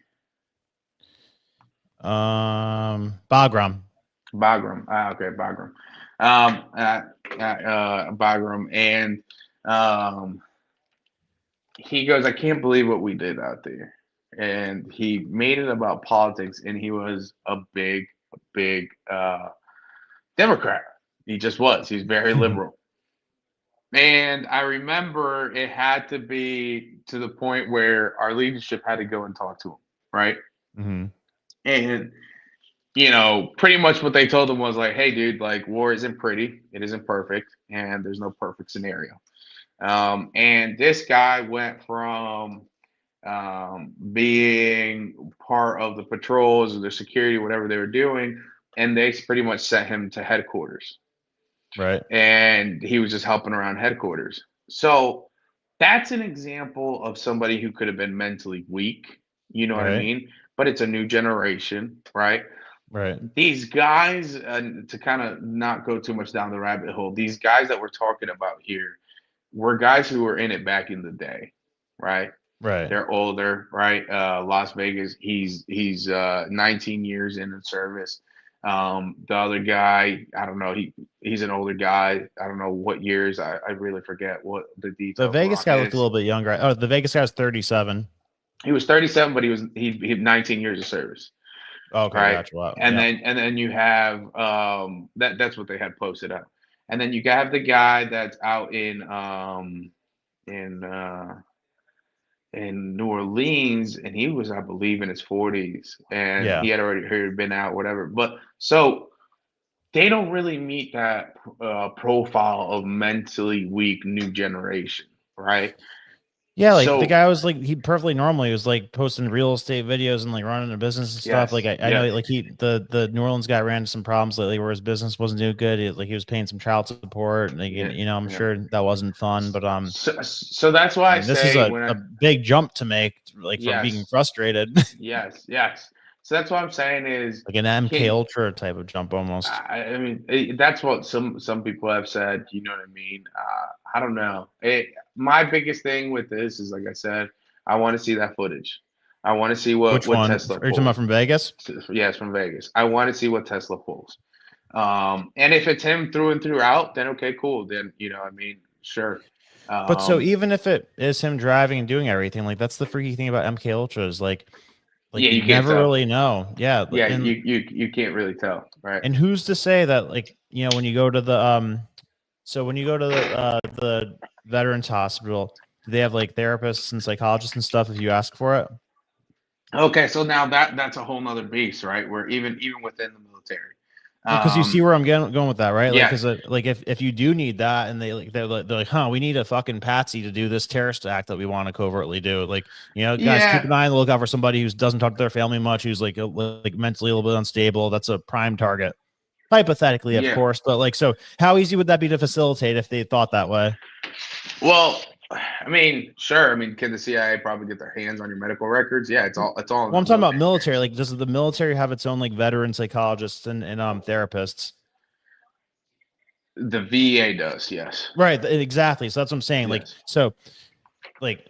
Bagram. Okay, Bagram. Bagram, and he goes, I can't believe what we did out there. And he made it about politics, and he was a big Democrat. He just was. He's very liberal. And I remember it had to be to the point where our leadership had to go and talk to him, right? Mm-hmm. And pretty much what they told him was like, hey, dude, like, war isn't pretty. It isn't perfect. And there's no perfect scenario. And this guy went from being part of the patrols or the security, whatever they were doing, and they pretty much sent him to headquarters. Right. And he was just helping around headquarters. So that's an example of somebody who could have been mentally weak. You know what I mean? But it's a new generation, right? Right. These guys, to kind of not go too much down the rabbit hole, these guys that we're talking about here were guys who were in it back in the day, right? Right. They're older, right? Las Vegas, he's 19 years in the service. The other guy, I don't know, he's an older guy. I don't know what years. I really forget what the details. The Vegas guy looked a little bit younger. Oh, the Vegas guy was 37. He was 37, but he had 19 years of service. Okay, right? Gotcha. Wow. And then you have that's what they had posted up. And then you have the guy that's out in New Orleans, and he was, I believe, in his 40s, and he had already been out, whatever. But so they don't really meet that profile of mentally weak new generation, right? Yeah, like the guy was like, he perfectly normal. He was like posting real estate videos and like running a business and stuff. Like I know like the New Orleans guy ran into some problems lately where his business wasn't doing good. He was paying some child support. And, I'm sure that wasn't fun, but so that's why this is a big jump to make, like from being frustrated. Yes. So that's what I'm saying is like an MK Ultra type of jump almost. I mean, that's what some people have said. You know what I mean? I don't know. My biggest thing with this is, like I said, I want to see that footage. I want to see what Tesla pulls. Are you talking about from Vegas? Yes, from Vegas. I want to see what Tesla pulls. And if it's him through and throughout, then okay, cool. Then, I mean, sure. But so even if it is him driving and doing everything, like that's the freaky thing about MK Ultras, like you never really know. Yeah. You can't really tell, right? And who's to say that, like, when you go to the the Veterans Hospital, do they have like therapists and psychologists and stuff if you ask for it? Okay, so now that's a whole nother beast, right? Where even within the military, because you see where I'm going with that, right? Like, because like if you do need that, and they're like, we need a fucking patsy to do this terrorist act that we want to covertly do. Like, guys, keep an eye on the lookout for somebody who doesn't talk to their family much, who's like mentally a little bit unstable. That's a prime target, hypothetically, of course. But like, so how easy would that be to facilitate if they thought that way? Well, I mean, sure. I mean, can the CIA probably get their hands on your medical records? Yeah, it's all. Well, I'm talking about military. Like, does the military have its own like veteran psychologists and therapists? The VA does, yes. Right, exactly. So that's what I'm saying. Like, Yes. so, like,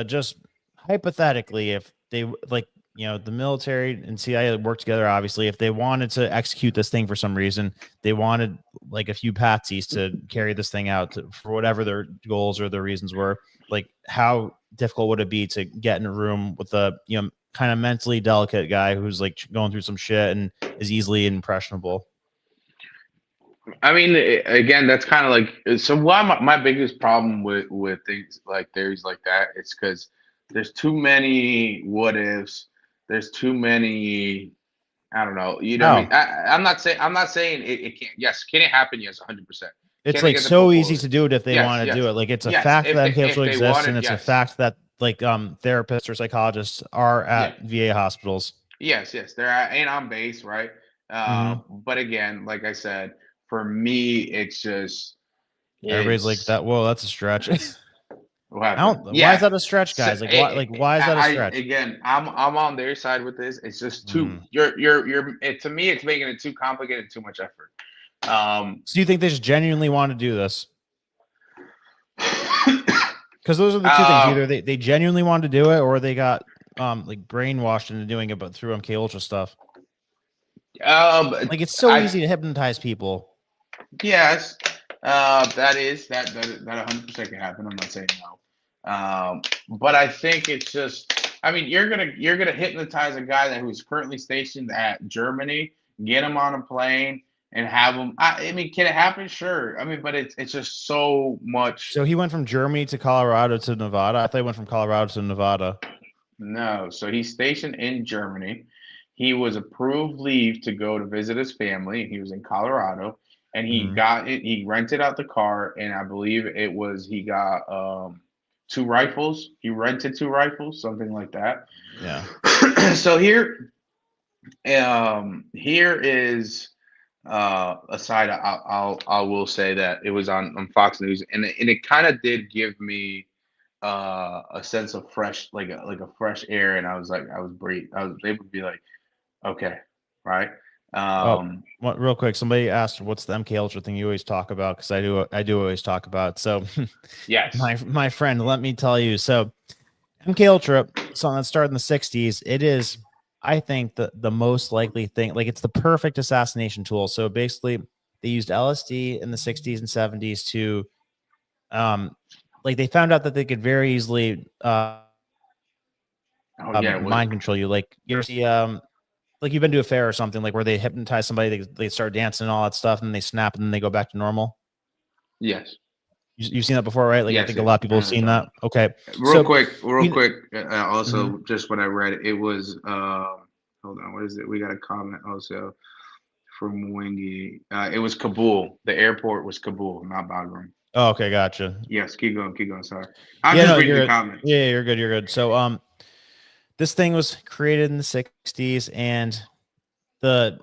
just hypothetically, if they like, the military and CIA work together, obviously, if they wanted to execute this thing for some reason, they wanted like a few patsies to carry this thing out for whatever their goals or their reasons were. Like, how difficult would it be to get in a room with a, kind of mentally delicate guy who's like going through some shit and is easily impressionable? I mean, again, that's kind of like, so why my biggest problem with things like theories like that, it's because there's too many what ifs. There's too many, I don't know. You know what I mean? I'm not saying it can't. Yes, can it happen? Yes, 100%. It's like so easy to do it if they want to do it. Like, it's a fact that MKUltra exists, and it's a fact that like therapists or psychologists are at VA hospitals. Yes, they're ain't on base, right? But again, like I said, for me, it's just everybody's like that. Whoa, that's a stretch. Why is that a stretch, guys? So, why is that a stretch? Again, I'm on their side with this. It's just too you're to me, it's making it too complicated, too much effort. So do you think they just genuinely want to do this? Because those are the two things. Either they genuinely want to do it, or they got like brainwashed into doing it, but through MKUltra stuff. Like, it's so easy to hypnotize people. Yes, that 100% can happen. I'm not saying no. But I think it's just, I mean, you're gonna hypnotize a guy who's currently stationed at Germany, get him on a plane, and have him. I mean, can it happen? Sure. I mean, but it's just so much. So he went from Germany to Colorado to Nevada. I thought he went from Colorado to Nevada. No, so he's stationed in Germany. He was approved leave to go to visit his family. He was in Colorado, and he got it. He rented out the car, and I believe it was he got 2 rifles. He rented 2 rifles, something like that. Yeah. So here is a side. I will say that it was on Fox News, and it kind of did give me a sense of fresh, like a fresh air, and I was able to be like, okay, right. Real quick, somebody asked, "What's the MKUltra thing you always talk about?" Because I do always talk about. So, yes, my friend, let me tell you. So, MKUltra, something that started in the '60s. It is, I think, the most likely thing. Like, it's the perfect assassination tool. So basically, they used LSD in the '60s and '70s to, like, they found out that they could very easily mind control you. Like, you ever see like, you've been to a fair or something, like, where they hypnotize somebody, they start dancing and all that stuff, and they snap, and then they go back to normal. Yes, you've seen that before, right? Like, yes, I think a lot of people have seen that. Okay, real quick. Also, just what I read, it was hold on, what is it? We got a comment also from Wingy. It was Kabul. The airport was Kabul, not Bagram. Oh, okay, gotcha. Yes, keep going. Sorry, I'm just reading the comments. Yeah, you're good. So, this thing was created in the '60s, and the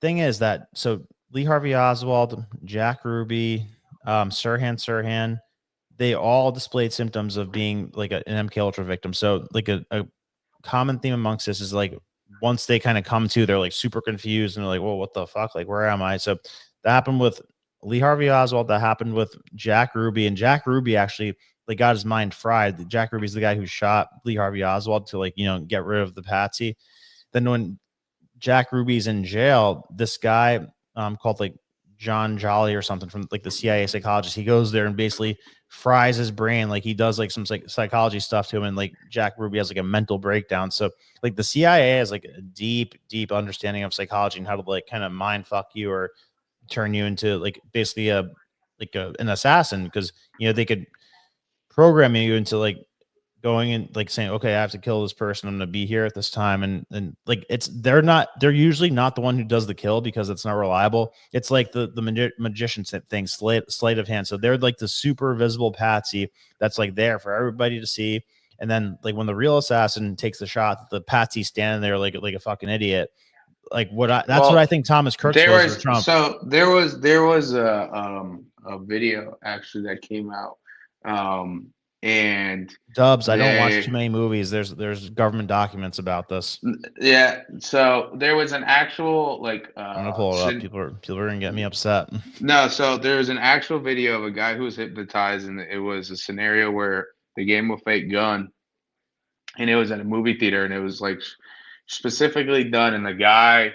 thing is that, so Lee Harvey Oswald, Jack Ruby, Sirhan, they all displayed symptoms of being like an MKUltra victim. So, like, a common theme amongst this is, like, once they kind of come to, they're like super confused and they're like, "Well, what the fuck? Like, where am I?" So that happened with Lee Harvey Oswald. That happened with Jack Ruby, and Jack Ruby actually, like, got his mind fried. Jack Ruby's the guy who shot Lee Harvey Oswald to, like, get rid of the patsy. Then when Jack Ruby's in jail, this guy called, like, John Jolly or something from, like, the CIA psychologist, he goes there and basically fries his brain. Like, he does, like, some psychology stuff to him, and, like, Jack Ruby has, like, a mental breakdown. So, like, the CIA has, like, a deep understanding of psychology and how to, like, kind of mind fuck you or turn you into, like, basically an assassin, because they could programming you into, like, going and, like, saying, okay, I have to kill this person, I'm gonna be here at this time, and like, they're usually not the one who does the kill, because it's not reliable. It's like the magician thing, sleight of hand. So they're like the super visible patsy that's, like, there for everybody to see, and then, like, when the real assassin takes the shot, the patsy's standing there like a fucking idiot. Like, what I think Thomas Crooks was for Trump. So there was a video actually that came out. and Dubs, I don't watch too many movies. There's government documents about this. Yeah, so there was an actual like I'm gonna pull it up. People are gonna get me upset. No, so there was an actual video of a guy who was hypnotized, and it was a scenario where they gave him a fake gun, and it was at a movie theater, and it was like specifically done, and the guy,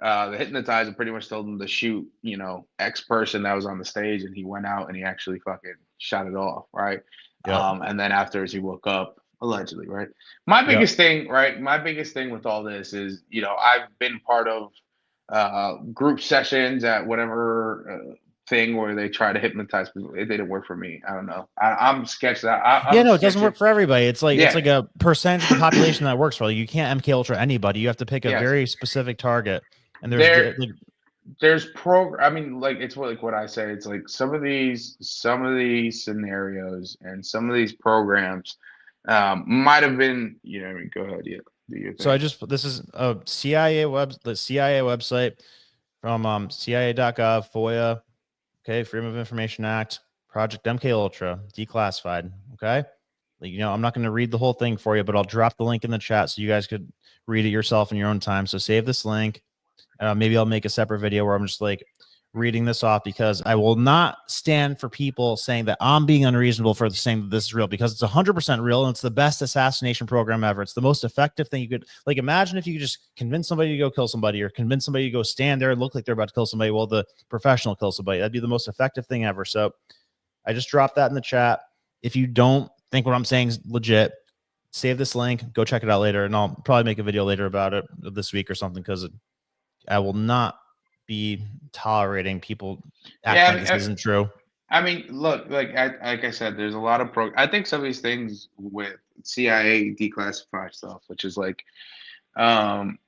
the hypnotizer, pretty much told him to shoot, X person that was on the stage, and he went out and he actually fucking shot it off, right? Yep. And then afterwards he woke up, allegedly, right? My biggest thing, right? My biggest thing with all this is, I've been part of group sessions at whatever thing where they try to hypnotize people. It didn't work for me. I don't know. I'm sketched out. It doesn't work for everybody. It's like it's like a percentage of the population that works for you. You can't MK Ultra anybody. You have to pick a very specific target. And there's I mean, like it's what I say. It's like some of these scenarios and some of these programs might have been, I mean, go ahead, yeah. So this is a the CIA website from CIA.gov, FOIA, okay, Freedom of Information Act, Project MK Ultra, declassified, okay? I'm not going to read the whole thing for you, but I'll drop the link in the chat so you guys could read it yourself in your own time. So save this link. Maybe I'll make a separate video where I'm just like reading this off, because I will not stand for people saying that I'm being unreasonable for saying that this is real, because it's 100% real, and it's the best assassination program ever. It's the most effective thing you could, like, imagine if you could just convince somebody to go kill somebody, or convince somebody to go stand there and look like they're about to kill somebody while the professional kills somebody. That'd be the most effective thing ever. So I just dropped that in the chat. If you don't think what I'm saying is legit, save this link, go check it out later, and I'll probably make a video later about it this week or something, because I will not be tolerating people acting like this isn't true. I mean, look, like I said, there's a lot of I think some of these things with CIA declassified stuff, which is like, Dubs.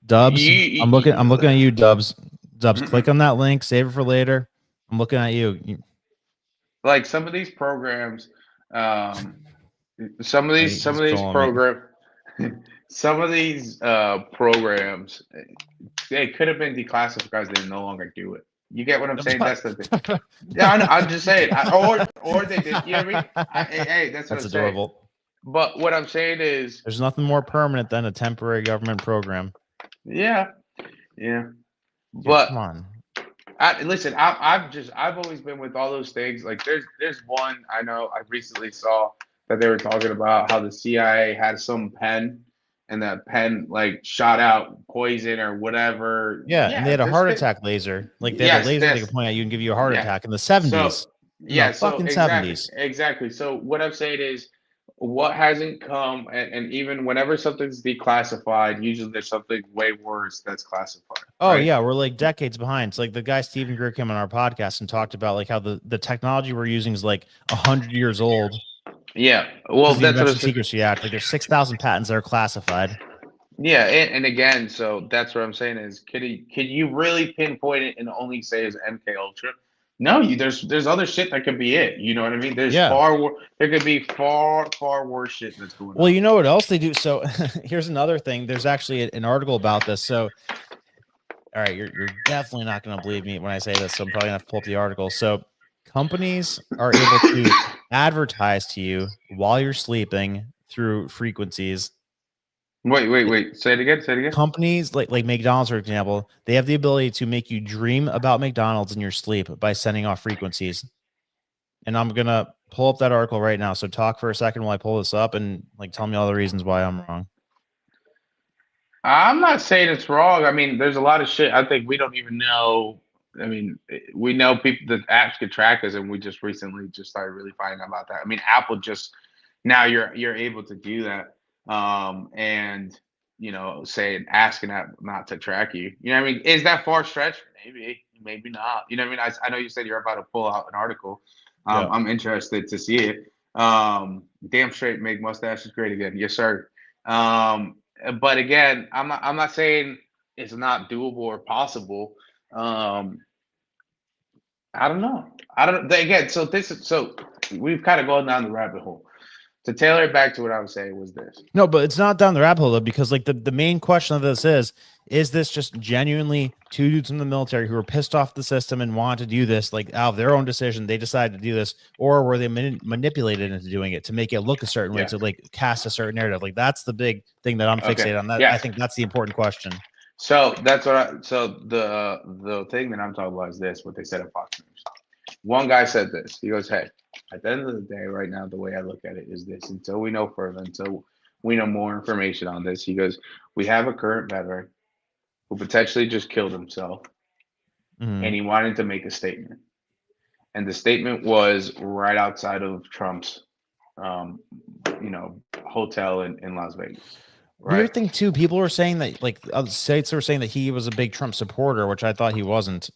I'm looking at you, Dubs. Dubs, click on that link, save it for later. I'm looking at you. Like some of these programs, some of these programs, they could have been declassified because they no longer do it. You get what I'm saying? That's the thing. Yeah, I know, I'm just saying. Or they did. You know what I mean? Hey, that's what I'm adorable. Saying. But what I'm saying is, there's nothing more permanent than a temporary government program. Yeah. Dude, but come on. Listen, I've always been with all those things. Like there's one I know I recently saw that they were talking about how the CIA had some pen, and that pen like shot out poison or whatever. Yeah, and they had a heart attack laser. Like they had a laser they could point at you and give you a heart attack in the 70s. Fucking 70s. Exactly. So what I'm saying is, what hasn't come, and even whenever something's declassified, usually there's something way worse that's classified. Oh, right? Yeah, we're like decades behind. It's like the guy Stephen Greer came on our podcast and talked about like how the technology we're using is like 100 years old. Yeah, well, that's what Secrecy Act. Like there's 6,000 patents that are classified. Yeah, and again, so that's what I'm saying is, can you really pinpoint it and only say it's MK Ultra? No, there's other shit that could be it. You know what I mean? There could be far worse shit that's going on. Well, you know what else they do? So here's another thing. There's actually an article about this. So, all right, you're definitely not going to believe me when I say this, so I'm probably going to have to pull up the article. So companies are able to advertise to you while you're sleeping through frequencies. Wait. Say it again. Companies like McDonald's, for example, they have the ability to make you dream about McDonald's in your sleep by sending off frequencies. And I'm going to pull up that article right now. So talk for a second while I pull this up and like tell me all the reasons why I'm wrong. I'm not saying it's wrong. I mean, there's a lot of shit I think we don't even know. I mean, we know people, the apps could track us, and we just recently just started really finding out about that. I mean, Apple just, now you're able to do that. And asking that not to track you. You know what I mean? Is that far stretched? Maybe not. You know what I mean? I know you said you're about to pull out an article. Yeah. I'm interested to see it. Damn straight, make mustaches great again. Yes, sir. But again, I'm not saying it's not doable or possible. I don't know. Again, so we've kind of gone down the rabbit hole. to tailor it back to what I was saying was this. No, but it's not down the rabbit hole though, because like the main question of this is this just genuinely two dudes in the military who were pissed off the system and wanted to do this, like out of their own decision, they decided to do this, or were they manipulated into doing it to make it look a certain way, to like cast a certain narrative? Like that's the big thing that I'm fixated on. That I think that's the important question. So that's what the thing that I'm talking about is this, what they said at Fox News. One guy said this. He goes, hey, at the end of the day, right now, the way I look at it is this. Until we know further, until we know more information on this, he goes, we have a current veteran who potentially just killed himself, and he wanted to make a statement. And the statement was right outside of Trump's, hotel in Las Vegas. Right? Weird thing too, people were saying that, like, other states were saying that he was a big Trump supporter, which I thought he wasn't.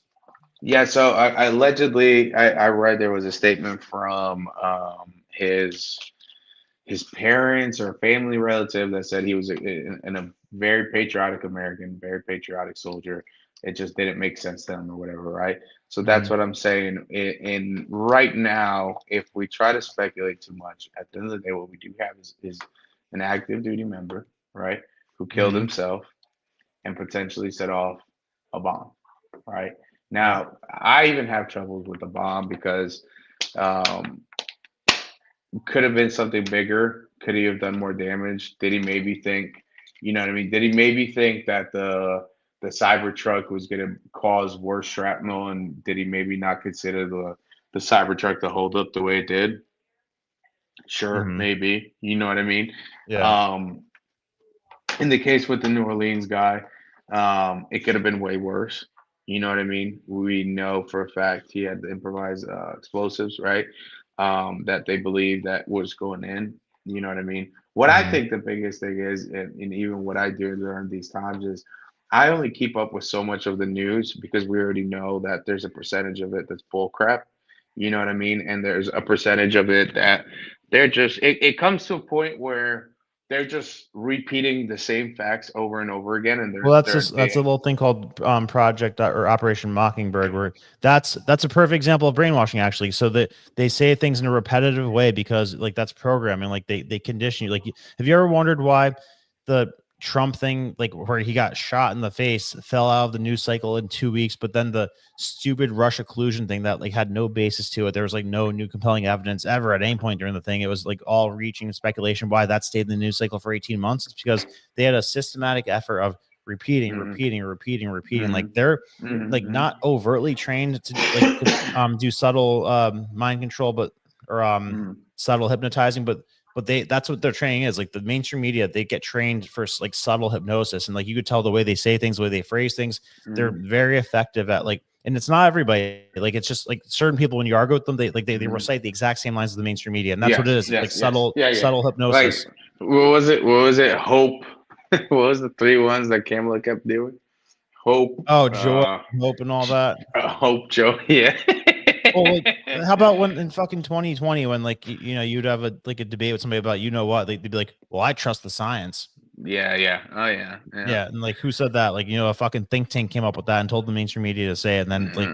Yeah, so I allegedly, I read there was a statement from his parents or family relative that said he was a very patriotic American, very patriotic soldier. It just didn't make sense to them or whatever, right? So that's what I'm saying. In right now, if we try to speculate too much, at the end of the day, what we do have is an active duty member, right, who killed himself and potentially set off a bomb, right? Now, I even have troubles with the bomb because could have been something bigger. Could he have done more damage? Did he maybe think, you know what I mean? Did he maybe think that the Cybertruck was going to cause worse shrapnel, and did he maybe not consider the Cybertruck to hold up the way it did? Sure, maybe. You know what I mean? Yeah. In the case with the New Orleans guy, it could have been way worse. You know what I mean? We know for a fact he had the improvised explosives, right? That they believe that was going in. You know what I mean? What I think the biggest thing is, and even what I do during these times is, I only keep up with so much of the news because we already know that there's a percentage of it that's bull crap. You know what I mean? And there's a percentage of it that they're just, it comes to a point where they're just repeating the same facts over and over again. And that's a little thing called Project or Operation Mockingbird, where that's a perfect example of brainwashing, actually. So that they say things in a repetitive way because like that's programming, like they condition you. Like, have you ever wondered why the Trump thing, like where he got shot in the face, fell out of the news cycle in 2 weeks, but then the stupid Russia collusion thing that like had no basis to it, there was like no new compelling evidence ever at any point during the thing. It was like all reaching speculation. Why that stayed in the news cycle for 18 months? It's because they had a systematic effort of repeating. Like they're like not overtly trained to like do subtle mind control, but subtle hypnotizing, but that's what their training is. Like the mainstream media, they get trained for like subtle hypnosis, and like you could tell the way they say things, the way they phrase things, they're very effective at like. And it's not everybody. Like it's just like certain people when you argue with them, they recite the exact same lines as the mainstream media, and that's what it is. Like subtle hypnosis. Like, what was it? Hope. What was the 3 ones that Kamala kept doing? Hope. Oh, joy, hope, and all that. Hope, joy. Yeah. Well, like, how about when in fucking 2020 when like you'd have a debate with somebody about they'd be like, well, I trust the science. Yeah. Oh yeah. And like who said that? Like a fucking think tank came up with that and told the mainstream media to say it, and then like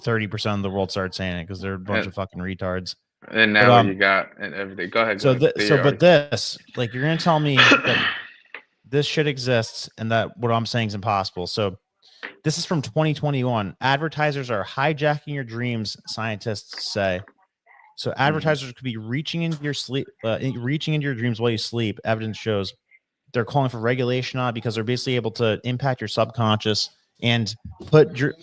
30% of the world started saying it because they're a bunch of fucking retards. And now you got and everything. Go ahead. But this, like, you're gonna tell me that this shit exists and that what I'm saying is impossible. So this is from 2021. Advertisers are hijacking your dreams, scientists say. So advertisers could be reaching into your sleep, reaching into your dreams while you sleep. Evidence shows they're calling for regulation on it because they're basically able to impact your subconscious and put your.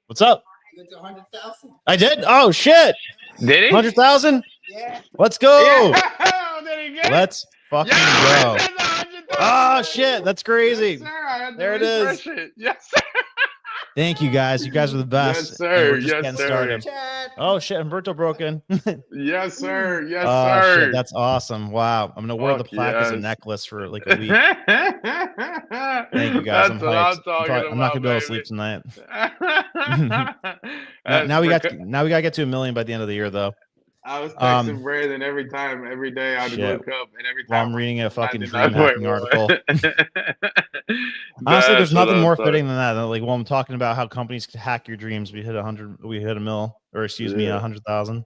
What's up? You went to 100,000. I did. Oh shit! Did he? 100,000? Yeah. Let's go. Yeah. Did he get it? Let's fucking go. Oh shit! That's crazy. Yes, there it is. Yes, sir. Thank you guys. You guys are the best. Yes, sir. Yes, sir. Oh shit! Humberto broke in. Yes, sir. Yes, oh, sir. Shit, that's awesome. Wow. I'm gonna wear the plaque as a necklace for like a week. Thank you guys. I'm not gonna be able to sleep tonight. now we gotta get to 1 million by the end of the year, though. I was texting Brandon every day I'd look up, and every time while I'm reading a fucking dream hacking article. Honestly, there's nothing more fitting than that. Like, while I'm talking about how companies could hack your dreams, we hit 100 mil, or excuse me, 100,000.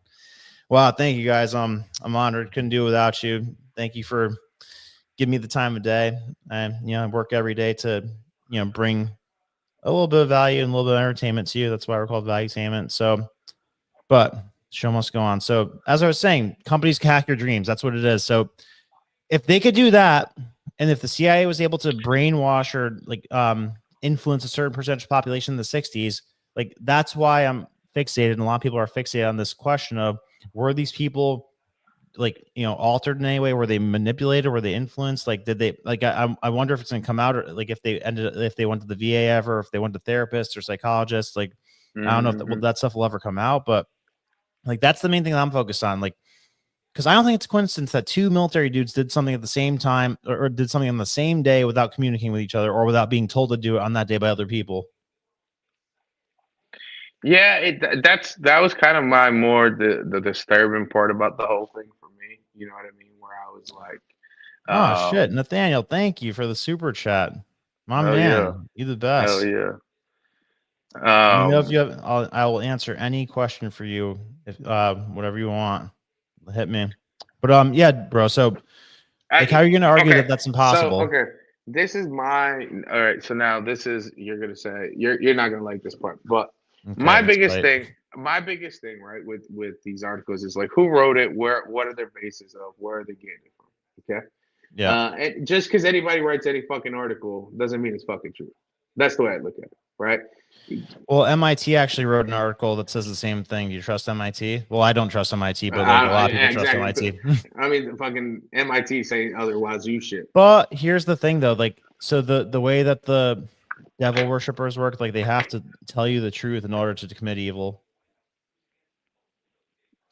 Wow, thank you guys. I'm honored. Couldn't do it without you. Thank you for giving me the time of day. And I work every day to bring a little bit of value and a little bit of entertainment to you. That's why we're called Valuetainment. So, but show must go on. So, as I was saying, companies can hack your dreams. That's what it is. So, if they could do that, and if the CIA was able to brainwash or influence a certain percentage of population in the 60s, that's why I'm fixated, and a lot of people are fixated on this question of, were these people altered in any way? Were they manipulated? Were they influenced? Did they I wonder if it's gonna come out, or if they went to the VA ever, if they went to therapists or psychologists. I don't know if that stuff will ever come out, but that's the main thing that I'm focused on. Because I don't think it's a coincidence that two military dudes did something at the same time, or did something on the same day without communicating with each other, or without being told to do it on that day by other people. Yeah, that was kind of my more the disturbing part about the whole thing for me. You know what I mean? Where I was like, Oh shit, Nathaniel, thank you for the super chat. My hell yeah, man, you're the best. hell yeah. If you have, I will answer any question for you, if whatever you want. Hit me. But yeah, bro. So how are you gonna argue that that's impossible? So, okay, this is my all right. So now this is you're gonna say you're not gonna like this part, but my biggest thing, right, with these articles is who wrote it, what are their bases of, where are they getting it from? Okay. Yeah. And just because anybody writes any fucking article doesn't mean it's fucking true. That's the way I look at it, right? Well, MIT actually wrote an article that says the same thing. Do you trust MIT? Well, I don't trust MIT, but a lot of people trust MIT. I mean, fucking MIT saying otherwise, you shit. But here's the thing, though. So the way that the devil worshippers work, they have to tell you the truth in order to commit evil.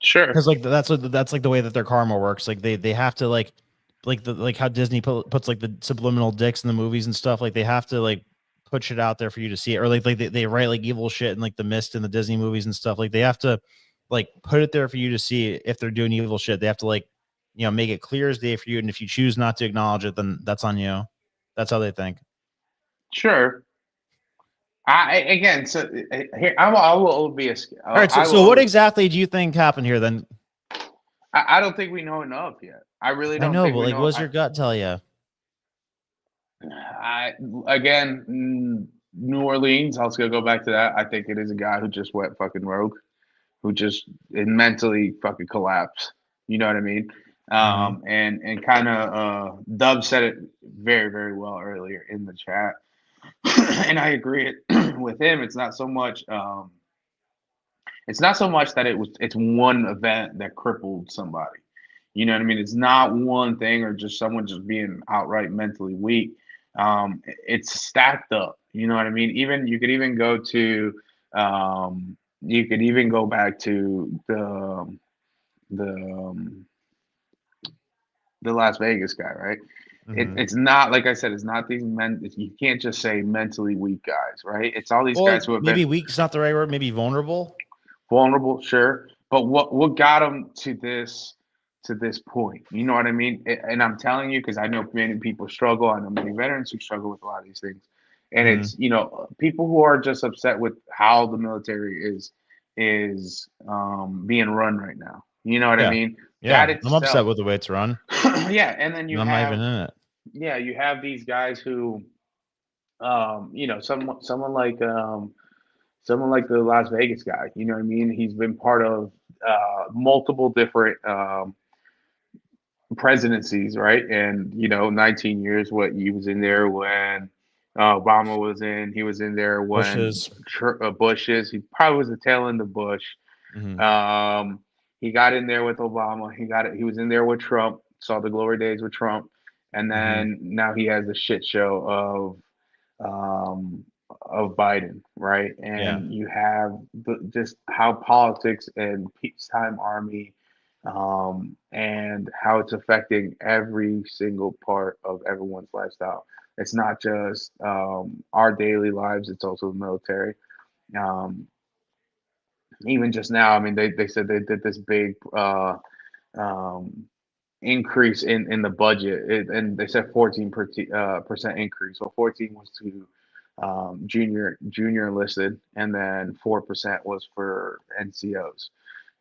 Sure. Because that's the way that their karma works. They have to like how Disney puts the subliminal dicks in the movies and stuff. They have to put shit out there for you to see it, or they write evil shit in the mist in the Disney movies and stuff. They have to put it there for you to see if they're doing evil shit. They have to make it clear as day for you, and if you choose not to acknowledge it, then that's on you. That's how they think. Sure. So here I will be a. All right. So what exactly do you think happened here then? I don't think we know enough yet. I really don't. I know, but what does your gut tell you? New Orleans. I was gonna go back to that. I think it is a guy who just went fucking rogue, who just mentally fucking collapsed. You know what I mean? And kind of Dub said it very, very well earlier in the chat, and I agree with him. It's not so much. It's not so much that it's one event that crippled somebody. You know what I mean? It's not one thing or just someone just being outright mentally weak. It's stacked up. You know what I mean? Even you could even go to back to the Las Vegas guy, right? It's not, like I said, it's not these men. You can't just say mentally weak guys, right? It's all these guys who have maybe weak is not the right word. Maybe vulnerable. Vulnerable, sure, but what got them to this point? You know what I mean? And I'm telling you, because I know many people struggle. I know many veterans who struggle with a lot of these things, and it's people who are just upset with how the military is being run right now. You know what I mean? Yeah, I'm upset with the way it's run. Yeah, and then I'm not even in it. Yeah, you have these guys who, someone like the Las Vegas guy. You know what I mean? He's been part of multiple different presidencies, right? And 19 years. What he was in there when Obama was in. He was in there when Bush's. He probably was the tail end of Bush. He got in there with Obama. He was in there with Trump. Saw the glory days with Trump, and then now he has a shit show of Biden, right? And you have just how politics and peacetime army, and how it's affecting every single part of everyone's lifestyle. It's not just our daily lives; it's also the military. Even just now, I mean, they said they did this big increase in the budget, and they said 14% increase. Well, 14 was to junior enlisted, and then 4% was for NCOs.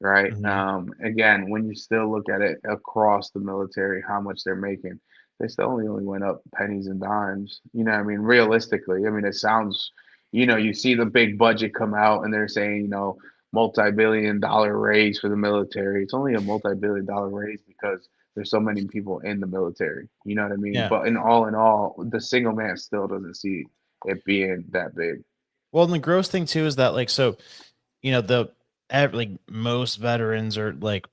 right? Mhm. Again, when you still look at it across the military, how much they're making, they still only went up pennies and dimes. You know, what I mean, realistically, I mean, it sounds, you see the big budget come out and they're saying, multi-billion-dollar raise for the military. It's only a multi-billion-dollar raise because there's so many people in the military. You know what I mean? Yeah. But in all, the single man still doesn't see it being that big. Well, and the gross thing too is that, like, so, like most veterans are like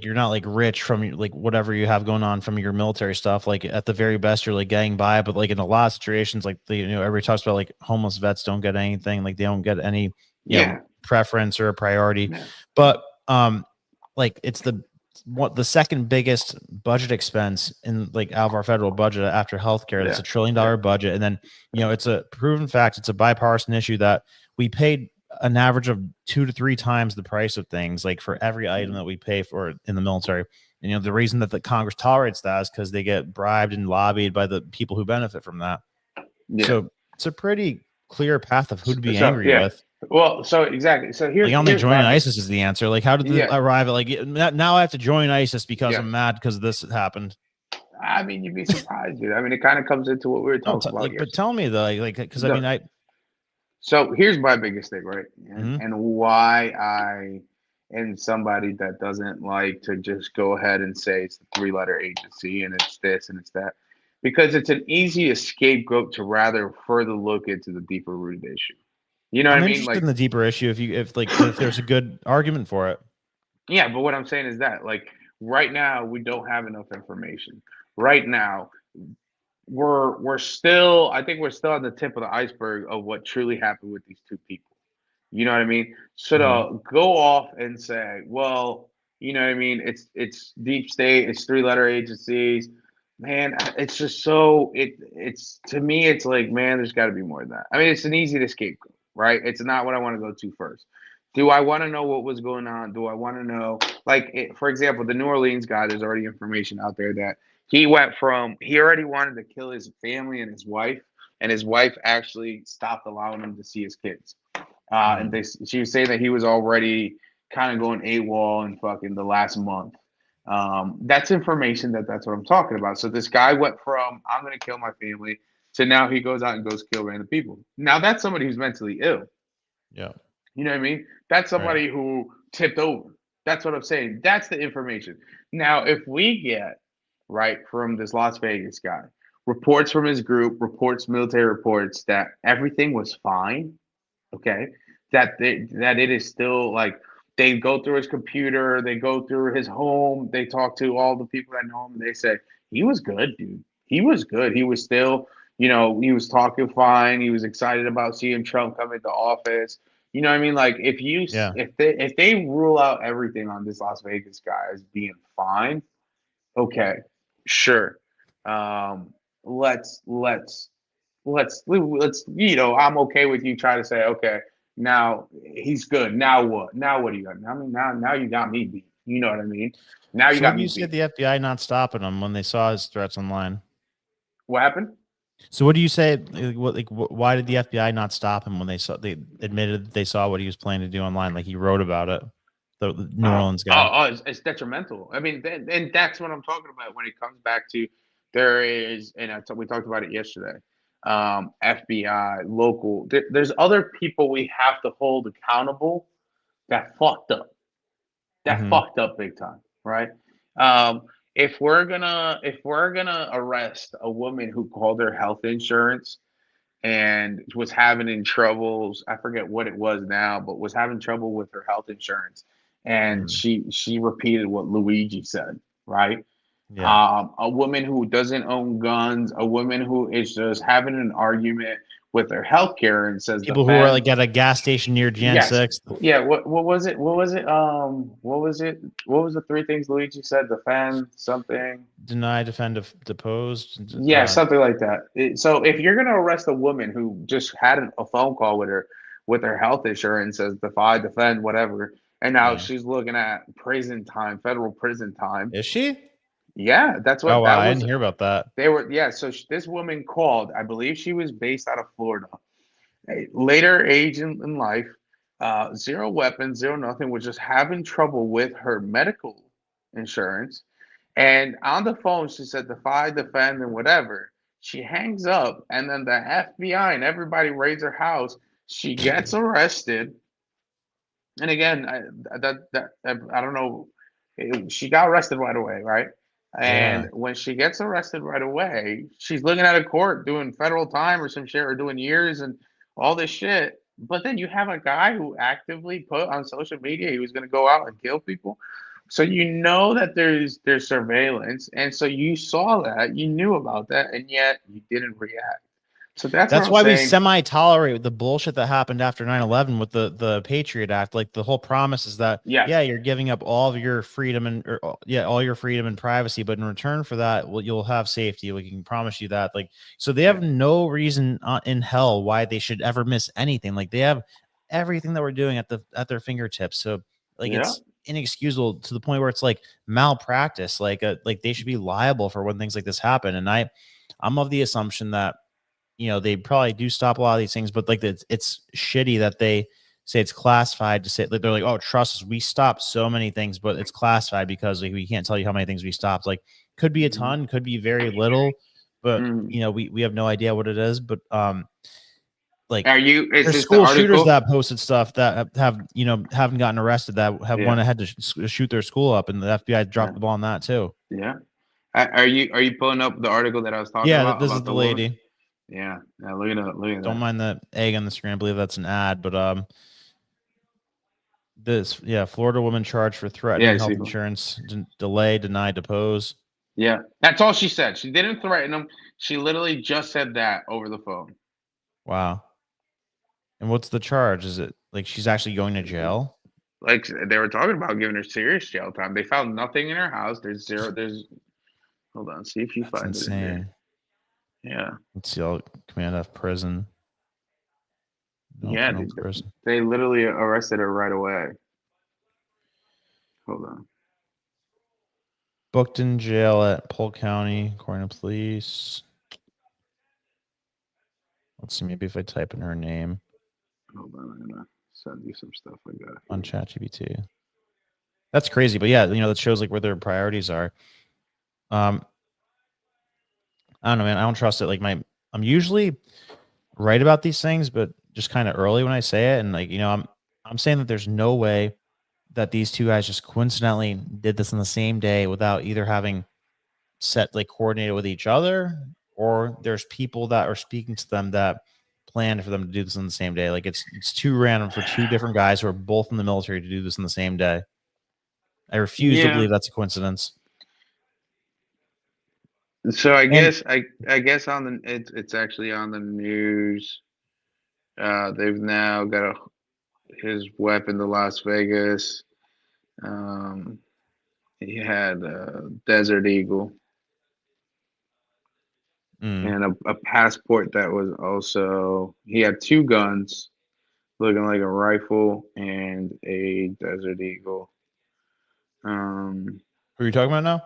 you're not like rich from like whatever you have going on from your military stuff. Like at the very best, you're like getting by, but like in a lot of situations, like everybody talks about like homeless vets don't get anything, like they don't get any Yeah. preference or a priority. Yeah. But like it's the second biggest budget expense in like out of our federal budget after healthcare. It's Yeah. $1 trillion budget, and then it's a proven fact. It's a bipartisan issue that we paid an average of 2 to 3 times the price of things, like for every item that we pay for in the military. And the reason that the Congress tolerates that is because they get bribed and lobbied by the people who benefit from that. Yeah. So it's a pretty clear path of who to be So, angry with. Well, so exactly. So here's like, I don't think here's joining my- ISIS is the answer. Like, how did this arrive at like now I have to join ISIS because I'm mad because this happened? I mean, you'd be surprised, dude. I mean, it kind of comes into what we were talking about. But tell me though, like, because I mean, So here's my biggest thing, right? And why I am somebody that doesn't like to just go ahead and say it's the 3-letter agency and it's this and it's that, because it's an easy scapegoat to rather further look into the deeper rooted issue. You know what I mean? Interested in the deeper issue if there's a good argument for it. Yeah, but what I'm saying is that, like, right now we don't have enough information. Right now, we're still, I think we're still on the tip of the iceberg of what truly happened with these two people. You know what I mean? So to go off and say, well, you know what I mean, it's deep state, it's 3-letter agencies, man, it's just so it's to me, it's like, man, there's got to be more than that. I mean, it's an easy to scapegoat, right? It's not what I want to go to first. Do I want to know what was going on? Do I want to know, like, for example, the New Orleans guy? There's already information out there that he already wanted to kill his family and his wife actually stopped allowing him to see his kids. And she was saying that he was already kind of going AWOL in fucking the last month. That's information that's what I'm talking about. So this guy went from, I'm going to kill my family, to now he goes out and goes kill random people. Now that's somebody who's mentally ill. Yeah. You know what I mean? That's somebody who tipped over. That's what I'm saying. That's the information. Now, if we get, right, from this Las Vegas guy, reports from his group, military reports that everything was fine, okay, that it is still, like, they go through his computer, they go through his home, they talk to all the people that know him, and they say, he was good, dude. He was good. He was still, he was talking fine. He was excited about seeing Trump come into office. You know what I mean? Like, if they rule out everything on this Las Vegas guy as being fine, okay, sure. Let's I'm okay with you trying to say, okay, now he's good. Now what? Now what do you got? I mean, now you got me beat. You know what I mean? Now you got me beat. So what do you say the FBI not stopping him when they saw his threats online? What happened? So what do you say? Why did the FBI not stop him when they admitted that they saw what he was planning to do online? Like, he wrote about it. The New Orleans guy. It's detrimental. I mean, and that's what I'm talking about when it comes back to, there is, and we talked about it yesterday. FBI, local. There's other people we have to hold accountable that fucked up. Fucked up big time, right? If we're gonna arrest a woman who called her health insurance and was having troubles, I forget what it was now, but was having trouble with her health insurance, and she repeated what Luigi said, right? Yeah. A woman who doesn't own guns, a woman who is just having an argument with their healthcare and says people who are like at a gas station near Jan 6. Yeah. What was it? What was the 3 things Luigi said? Defend, something. Deny, defend, depose. Yeah, something like that. So if you're gonna arrest a woman who just had a phone call with her health insurance, says defy, defend, whatever, and now she's looking at prison time, federal prison time. Is she? Yeah, that's what. Oh, wow, I didn't hear about that. They were, yeah. So this woman called. I believe she was based out of Florida. A later age in life, zero weapons, zero nothing, was just having trouble with her medical insurance. And on the phone, she said, defy, defend, and whatever. She hangs up, and then the FBI and everybody raids her house. She gets arrested. And again, I don't know. She got arrested right away, right? And Yeah. when she gets arrested right away, she's looking at a court doing federal time or some shit, or doing years and all this shit. But then you have a guy who actively put on social media he was going to go out and kill people. So you know that there's surveillance, and so you saw that, you knew about that, and yet you didn't react. So that's what I'm why we saying. semi-tolerate the bullshit that happened after 9/11 with the Patriot Act. Like the whole promise is that, Yes. yeah, you're giving up all of your freedom and all your freedom and privacy, but in return for that, well, you'll have safety. We can promise you that. Like, so they have no reason in hell why they should ever miss anything. Like they have everything that we're doing at their fingertips. So like it's inexcusable to the point where it's like malpractice. Like they should be liable for when things like this happen. And I'm of the assumption that, you know, they probably do stop a lot of these things, but like it's shitty that they say it's classified to say that they're like, oh, trust us, we stopped so many things, but it's classified because like we can't tell you how many things we stopped. Like could be a ton, could be very little, but you know, we have no idea what it is. But like there's school shooters that posted stuff that haven't gotten arrested that have went ahead to shoot their school up, and the FBI dropped the ball on that too. Yeah. Are you pulling up the article that I was talking about? Yeah, this is the lady. Yeah, look at that. Don't mind the egg on the screen. I believe that's an ad, but Florida woman charged for threatening health insurance delay, denied, depose. Yeah, that's all she said. She didn't threaten him. She literally just said that over the phone. Wow. And what's the charge? Is it like she's actually going to jail? Like they were talking about giving her serious jail time. They found nothing in her house. Hold on, see if you find it in here. Yeah. Let's see. I'll command F prison. No, prison. They literally arrested her right away. Hold on. Booked in jail at Polk County, according to police. Let's see. Maybe if I type in her name. Hold on. I'm going to send you some stuff I got on ChatGPT. That's crazy. But yeah, you know, that shows like where their priorities are. I don't know, man. I don't trust it. Like I'm usually right about these things, but just kind of early when I say it. And like, you know, I'm saying that there's no way that these two guys just coincidentally did this on the same day without either having coordinated with each other, or there's people that are speaking to them that planned for them to do this on the same day. Like it's too random for two different guys who are both in the military to do this on the same day. I refuse to believe that's a coincidence. So I guess on it's actually on the news. They've now got his weapon to Las Vegas. He had a Desert Eagle and a passport that was also. He had two guns, looking like a rifle and a Desert Eagle. Who are you talking about now?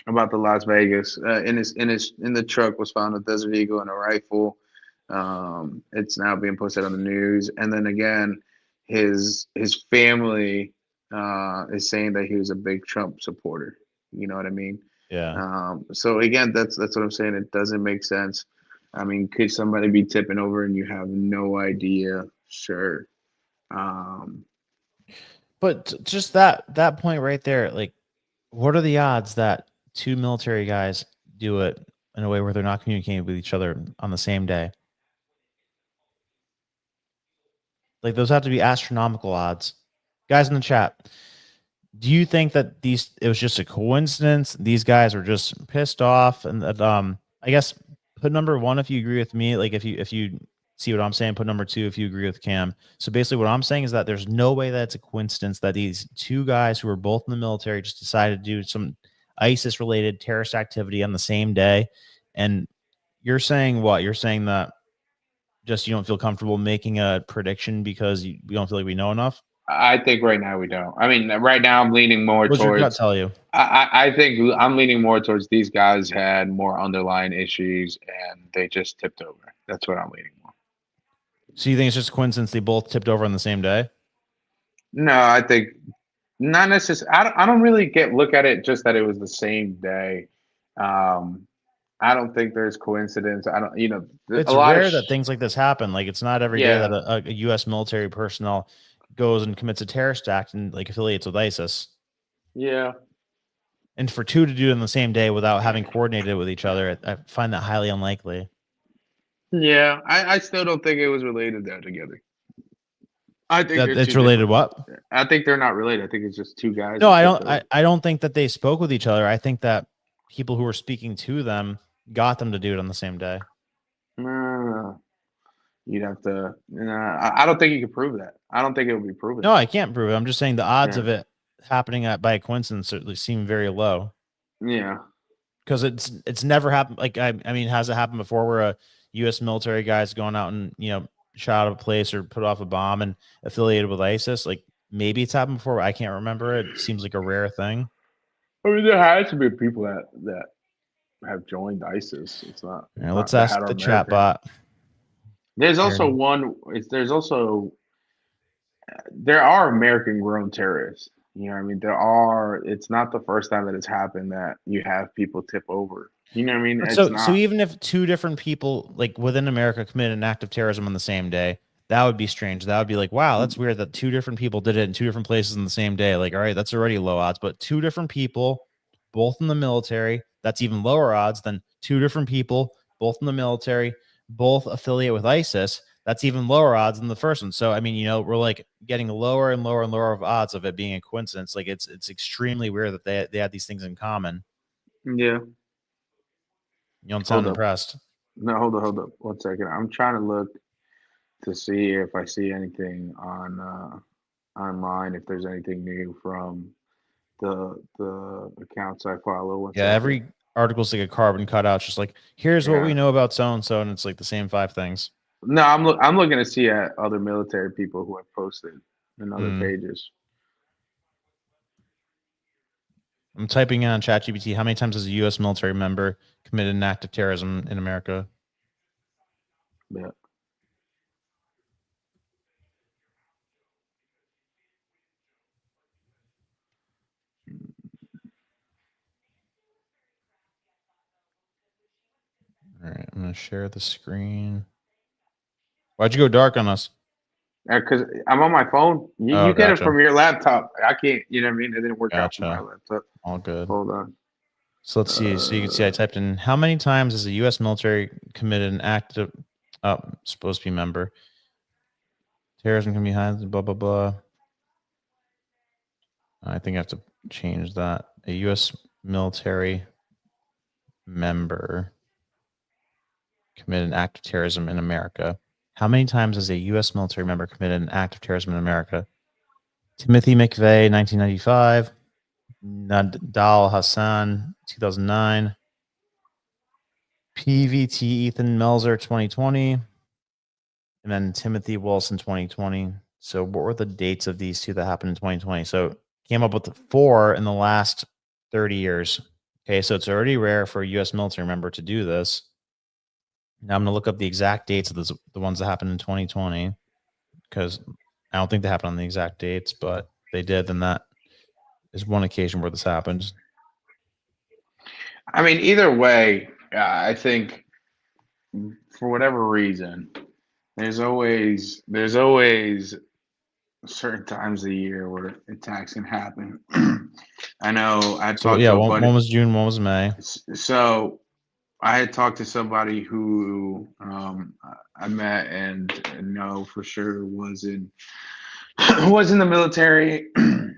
About the Las Vegas. In the truck was found a Desert Eagle and a rifle. It's now being posted on the news. And then again, his family is saying that he was a big Trump supporter. You know what I mean? Yeah. So again, that's what I'm saying. It doesn't make sense. I mean, could somebody be tipping over and you have no idea? Sure. But just that point right there, like, what are the odds that two military guys do it in a way where they're not communicating with each other on the same day? Like those have to be astronomical odds. Guys in the chat, do you think that it was just a coincidence? These guys were just pissed off, and that I guess put number one if you agree with me. Like if you see what I'm saying, put number two if you agree with Cam. So basically, what I'm saying is that there's no way that it's a coincidence that these two guys who were both in the military just decided to do some ISIS-related terrorist activity on the same day. And you're saying what? You're saying that just you don't feel comfortable making a prediction because we don't feel like we know enough? I think right now we don't. I mean, right now I'm leaning more towards. What's your gut tell you? I think I'm leaning more towards these guys had more underlying issues and they just tipped over. That's what I'm leaning more. So you think it's just a coincidence they both tipped over on the same day? No, I think not necessarily. I don't really look at it just that it was the same day. I don't think there's coincidence. I don't, It's a lot rare of that things like this happen. Like it's not every day yeah, that a U.S. military personnel goes and commits a terrorist act and like affiliates with ISIS. yeah. And for two to do it on the same day without having coordinated with each other, I find that highly unlikely. Yeah, I still don't think it was related though together. I think That they're it's two related. different. What? I think they're not related. I think it's just two guys. No, that I tipped don't. over. I don't think that they spoke with each other. I think that people who were speaking to them got them to do it on the same day. You'd have to. I don't think you can prove that. I don't think it would be proven. No, I can't prove it. I'm just saying the odds of it happening by coincidence certainly seem very low. Yeah, because it's never happened. Like I mean, has it happened before where a U.S. military guy's going out and shot up a place or put off a bomb and affiliated with ISIS? Like maybe it's happened before. But I can't remember. It seems like a rare thing. I mean, there has to be people that have joined ISIS. It's not. Right, let's ask the chat bot. There's also there are American-grown terrorists. You know what I mean? It's not the first time that it's happened that you have people tip over. You know what I mean? So even if two different people like within America committed an act of terrorism on the same day, that would be strange. That would be like, wow, that's weird that two different people did it in two different places on the same day. Like, all right, that's already low odds, but two different people, both in the military, that's even lower odds than two different people, both in the military, both affiliate with ISIS. That's even lower odds than the first one. So, I mean, we're like getting lower and lower and lower of odds of it being a coincidence. Like it's extremely weird that they had these things in common. Yeah. You don't sound impressed. No, hold up. 1 second. I'm trying to look to see if I see anything on online, if there's anything new from the accounts I follow. Every article's like a carbon cutout. Just like, here's what we know about so and so, and it's like the same 5 things. No, I'm looking to see at other military people who have posted in other pages. I'm typing in on ChatGPT. How many times has a U.S. military member committed an act of terrorism in America? Yeah. All right, I'm gonna share the screen. Why'd you go dark on us? Because I'm on my phone. You get it from your laptop. I can't. You know what I mean? It didn't work out from my laptop. All good. Hold on. So let's see. So you can see I typed in how many times has the U.S. military committed an act of supposed to be member. Terrorism can be behind blah blah blah. I think I have to change that. A U.S. military member committed an act of terrorism in America. How many times has a U.S. military member committed an act of terrorism in America? Timothy McVeigh, 1995. Nadal Hassan, 2009. PVT Ethan Melzer, 2020. And then Timothy Wilson, 2020. So what were the dates of these two that happened in 2020? So came up with 4 in the last 30 years. Okay, so it's already rare for a U.S. military member to do this. Now I'm going to look up the exact dates of the ones that happened in 2020 because I don't think they happened on the exact dates, but they did. Then that is one occasion where this happened. I mean, either way, I think for whatever reason, there's always certain times of the year where attacks can happen. I know I talked to one was June, one was May. So I had talked to somebody who I met and know for sure was in the military,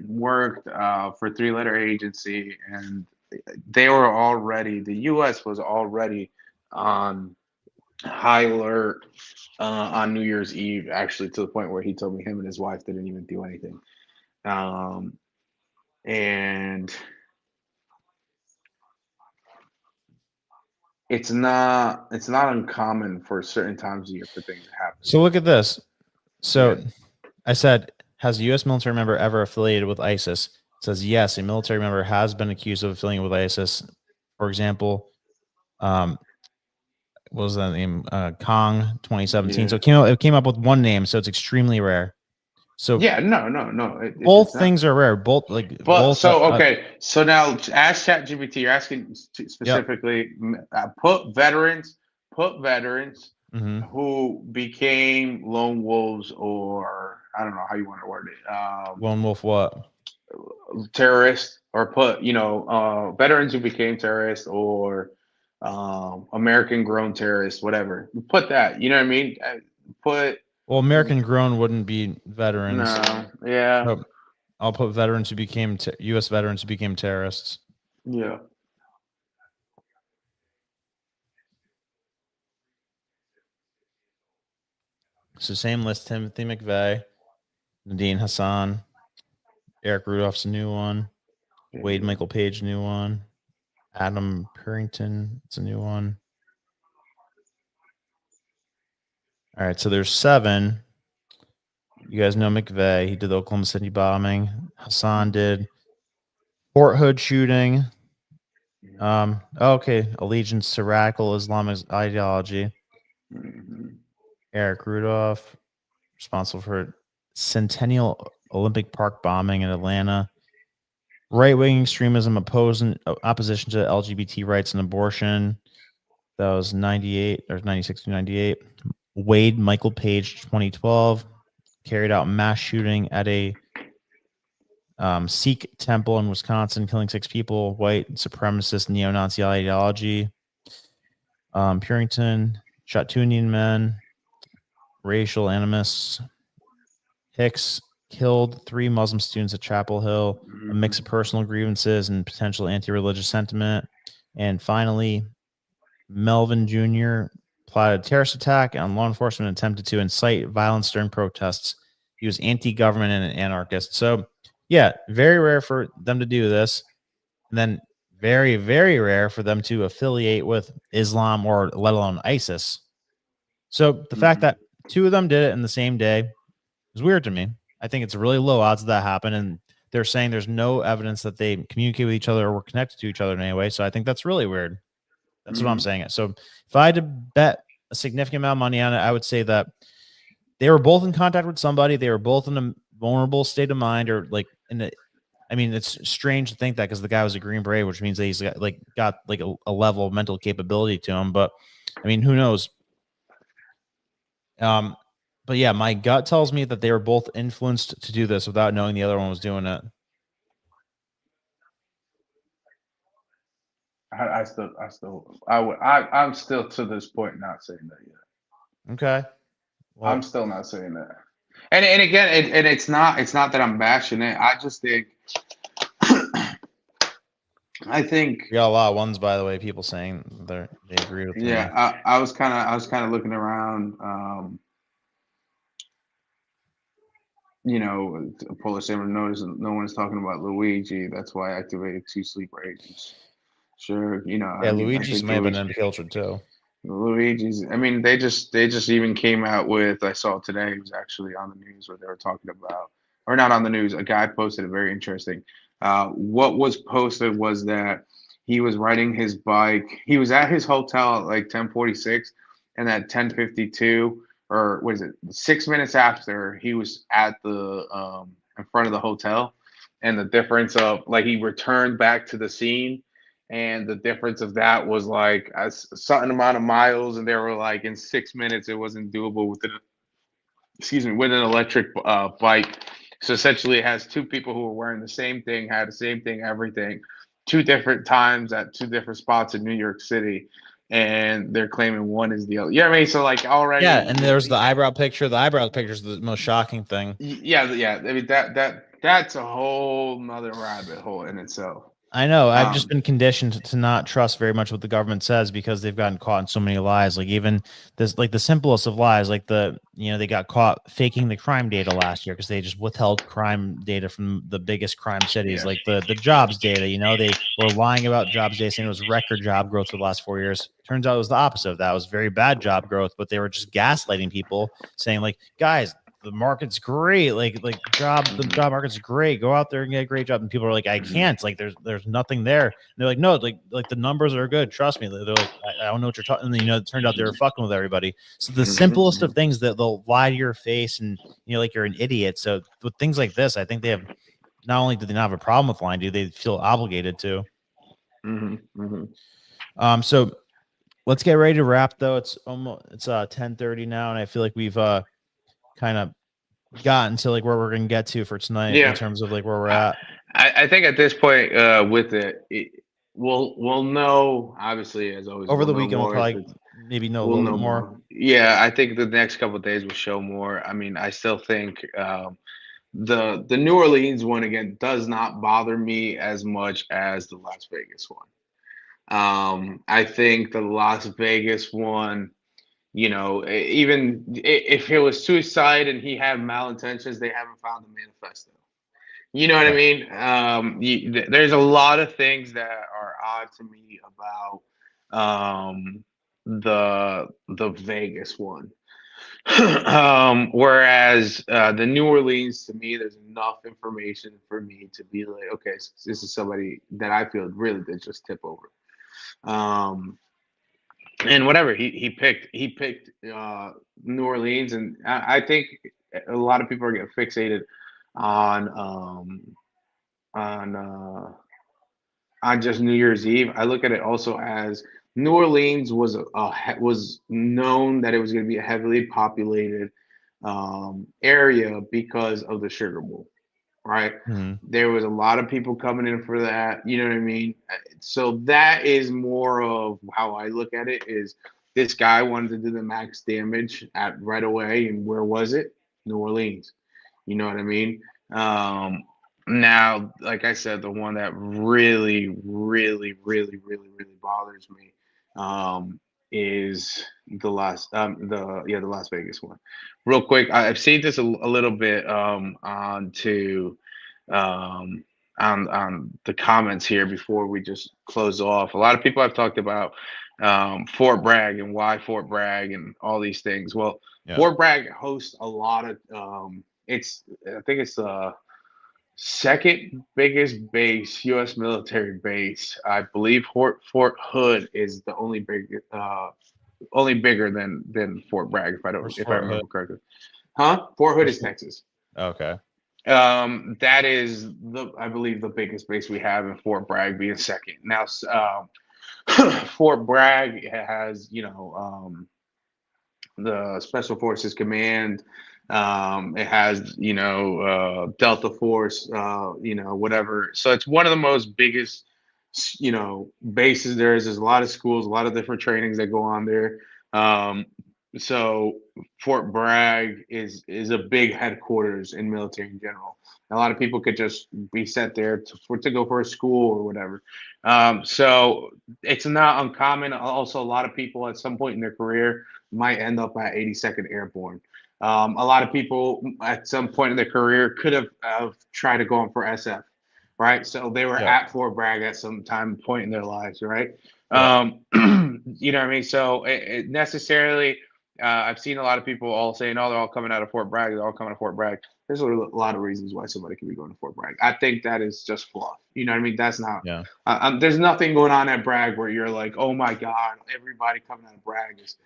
worked for 3-letter agency, and they were already, the U.S. was already on high alert on New Year's Eve, actually, to the point where he told me him and his wife didn't even do anything. And it's not uncommon for certain times of year for things to happen. So look at this. So I said, has a U.S. military member ever affiliated with ISIS? It says yes, a military member has been accused of affiliating with ISIS. For example, what was that name? Kong 2017. Yeah. So it came up with one name, so it's extremely rare. So yeah, no. both things are rare. Both okay. So now ask ChatGPT. You're asking specifically. Put veterans who became lone wolves, or I don't know how you want to word it. Lone wolf what? Terrorists, or put veterans who became terrorists, or American grown terrorists, whatever. Put that. You know what I mean? Well, American grown wouldn't be veterans. No. Yeah. So I'll put veterans who became U.S. veterans who became terrorists. Yeah. So same list: Timothy McVeigh, Nadine Hassan, Eric Rudolph's a new one, Wade Michael Page, new one, Adam Purrington, it's a new one. All right, so there's 7. You guys know McVeigh. He did the Oklahoma City bombing. Hassan did Fort Hood shooting. Okay, allegiance to radical Islamic ideology. Eric Rudolph, responsible for Centennial Olympic Park bombing in Atlanta. Right-wing extremism, opposition to LGBT rights and abortion. That was 98 or 96 to 98. Wade Michael Page, 2012, carried out mass shooting at a Sikh temple in Wisconsin, killing 6 people. White supremacist neo-Nazi ideology. Purrington shot 2 Indian men. Racial animus. Hicks killed 3 Muslim students at Chapel Hill. A mix of personal grievances and potential anti-religious sentiment. And finally, Melvin Jr. plotted a terrorist attack on law enforcement and attempted to incite violence during protests. He was anti-government and an anarchist. So, yeah, very rare for them to do this. And then very, very rare for them to affiliate with Islam or let alone ISIS. So the fact that 2 of them did it in the same day is weird to me. I think it's really low odds that happened. And they're saying there's no evidence that they communicate with each other or were connected to each other in any way. So I think that's really weird. That's what I'm saying. So if I had to bet a significant amount of money on it, I would say that they were both in contact with somebody. They were both in a vulnerable state of mind, or like it's strange to think that because the guy was a Green Beret, which means that he's got a level of mental capability to him. But I mean, who knows? But yeah, my gut tells me that they were both influenced to do this without knowing the other one was doing it. I'm still to this point not saying that yet. Okay. Well, I'm still not saying that. And again, it's not that I'm bashing it. I just think we got a lot of ones, by the way, people saying they agree with me. Yeah, I was kind of looking around. Polish Saber noticed no one's talking about Luigi. That's why I activated 2 sleeper agents. Sure, Yeah, Luigi's may have been infiltrated too. Luigi's. I mean, they just even came out with. I saw today. It was actually on the news where they were talking about, or not on the news. A guy posted it. Very interesting. What was posted was that he was riding his bike. He was at his hotel at like 10:46, and at 10:52, or what is it? 6 minutes after, he was at the in front of the hotel, and the difference of he returned back to the scene. And the difference of that was like a certain amount of miles, and they were like in 6 minutes it wasn't doable with an electric bike. So essentially, it has 2 people who were wearing the same thing, had the same thing, everything, 2 different times at 2 different spots in New York City, and they're claiming one is the other. You know what I mean? So already, yeah. And there's the eyebrow picture. The eyebrow picture is the most shocking thing. Yeah. I mean that's a whole nother rabbit hole in itself. I know. I've just been conditioned to not trust very much what the government says because they've gotten caught in so many lies. Like even this, the simplest of lies, they got caught faking the crime data last year because they just withheld crime data from the biggest crime cities, like the jobs data. They were lying about jobs data, saying it was record job growth for the last 4 years. Turns out it was the opposite of that. It was very bad job growth, but they were just gaslighting people, saying guys, the market's great. The job market's great. Go out there and get a great job. And people are like, I can't. Like, there's nothing there. And they're like, no, like the numbers are good. Trust me. They're like, I don't know what you're talking. And it turned out they were fucking with everybody. So the simplest of things that they'll lie to your face and like you're an idiot. So with things like this, I think they have. Not only do they not have a problem with lying, they feel obligated to. So let's get ready to wrap, though. It's 10:30 now, and I feel like we've kind of gotten to like where we're gonna get to for tonight in terms of like where we're at. I think at this point, with we'll know, obviously, as always, over the weekend. We'll probably maybe know a little bit more. Yeah, I think the next couple of days will show more. I mean, I still think the New Orleans one again does not bother me as much as the Las Vegas one. I think the Las Vegas one, even if it was suicide and he had malintentions, they haven't found the manifesto. You know what I mean? There's a lot of things that are odd to me about the Vegas one. Whereas the New Orleans, to me, there's enough information for me to be like, okay, this is somebody that I feel really did just tip over. And whatever he picked New Orleans, and I think a lot of people are getting fixated on just New Year's Eve. I look at it also as New Orleans was known that it was going to be a heavily populated area because of the Sugar Bowl, right? There was a lot of people coming in for that. You know what I mean? So that is more of how I look at it. Is this guy wanted to do the max damage right away, and where was it? New Orleans. You know what I mean? Now, like I said, the one that really, really, really, really, really bothers me is the Las Vegas one. Real quick, I've seen this a little bit on the comments here before we just close off. A lot of people have talked about Fort Bragg and why Fort Bragg and all these things. Well, Fort Bragg hosts a lot of I think it's the second biggest base, U.S. military base. I believe Fort Hood is the only bigger than Fort Bragg, if I remember correctly. Fort Hood is Texas. Okay. That is I believe the biggest base we have, in Fort Bragg being second. Now, Fort Bragg has, the Special Forces Command. It has, Delta Force, whatever. So it's one of the most biggest, bases there is. There's a lot of schools, a lot of different trainings that go on there. So Fort Bragg is a big headquarters in military in general. A lot of people could just be sent there to go for a school or whatever. So it's not uncommon. Also, a lot of people at some point in their career might end up at 82nd Airborne. A lot of people at some point in their career could have tried to go on for SF, right? So they were at Fort Bragg at some point in their lives, right? You know what I mean? So it necessarily, I've seen a lot of people all saying, "Oh, they're all coming out of Fort Bragg. They're all coming to Fort Bragg." There's a lot of reasons why somebody could be going to Fort Bragg. I think that is just fluff. You know what I mean? That's not. Yeah. There's nothing going on at Bragg where you're like, "Oh my God, everybody coming out of Bragg is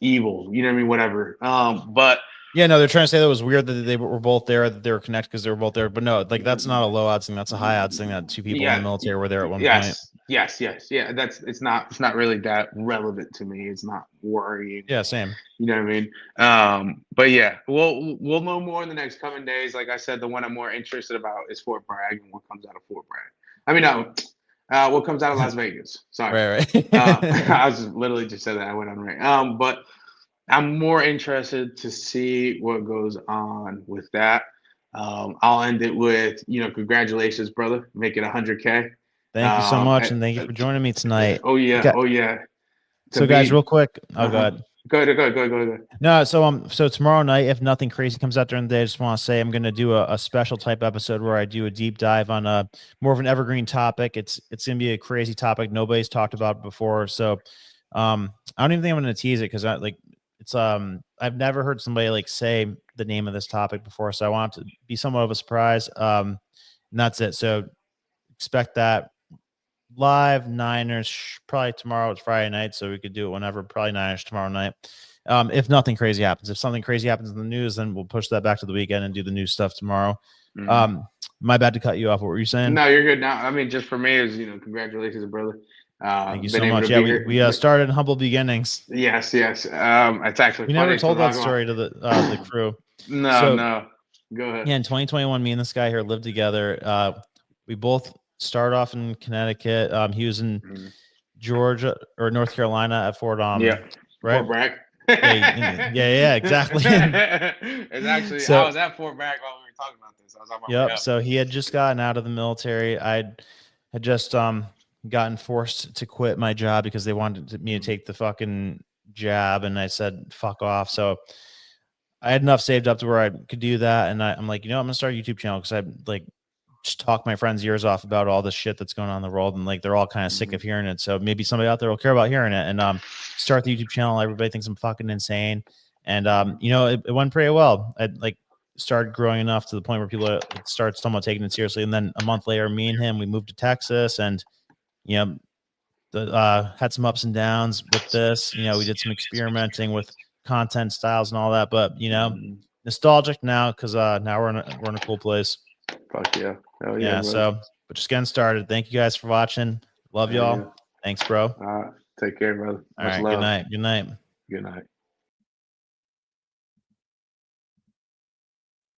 evil." You know what I mean? Whatever. But yeah, no, they're trying to say that it was weird that they were both there, that they were connected because they were both there. But no, like that's not a low odds thing. That's a high odds thing that two people in the military were there at one point. Yes. Yeah. It's not really that relevant to me. It's not worrying. Yeah, same. You know what I mean? But yeah, we'll know more in the next coming days. Like I said, the one I'm more interested about is Fort Bragg and what comes out of Fort Bragg. I mean, no. What comes out of Las Vegas? Sorry, right. I was literally just said that. I went on right. But I'm more interested to see what goes on with that. I'll end it with, congratulations, brother, making 100K. Thank you so much, and thank you for joining me tonight. Oh yeah. So guys, real quick. Oh, go ahead. Go ahead. No, so tomorrow night, if nothing crazy comes out during the day, I just want to say I'm going to do a special type episode where I do a deep dive on more of an evergreen topic. It's going to be a crazy topic. Nobody's talked about it before. So I don't even think I'm going to tease it because it's I've never heard somebody like say the name of this topic before, so I want it to be somewhat of a surprise. And that's it. So expect that live Niners probably tomorrow. It's Friday night, so we could do it whenever. Probably Niners tomorrow night. If nothing crazy happens. If something crazy happens in the news, then we'll push that back to the weekend and do the news stuff tomorrow. My bad to cut you off. What were you saying? No, you're good now. I mean, just for me, is congratulations, brother. Thank you so much. Yeah, we started in humble beginnings. Yes. It's actually we funny never told that story to the crew. No. Go ahead. Yeah, in 2021, me and this guy here lived together. We both started off in Connecticut. He was in Georgia or North Carolina at Fort right? Fort Bragg. yeah, exactly. It's actually I was at Fort Bragg while we were talking about this. I was on my way up. So he had just gotten out of the military. I had just gotten forced to quit my job because they wanted me to take the fucking jab, and I said fuck off. So I had enough saved up to where I could do that, and I'm like, I'm gonna start a YouTube channel because I like just talk my friends' ears off about all the shit that's going on in the world, and like they're all kind of sick of hearing it. So maybe somebody out there will care about hearing it, and start the YouTube channel. Everybody thinks I'm fucking insane, and it went pretty well. I like started growing enough to the point where people start somewhat taking it seriously, and then a month later, me and him, we moved to Texas, and had some ups and downs with this. We did some experimenting with content styles and all that, but nostalgic now because now we're in a cool place. Fuck yeah. Hell yeah. So but just getting started. Thank you guys for watching. Love y'all. Thanks, bro. Take care, brother. All right. Good night. Good night.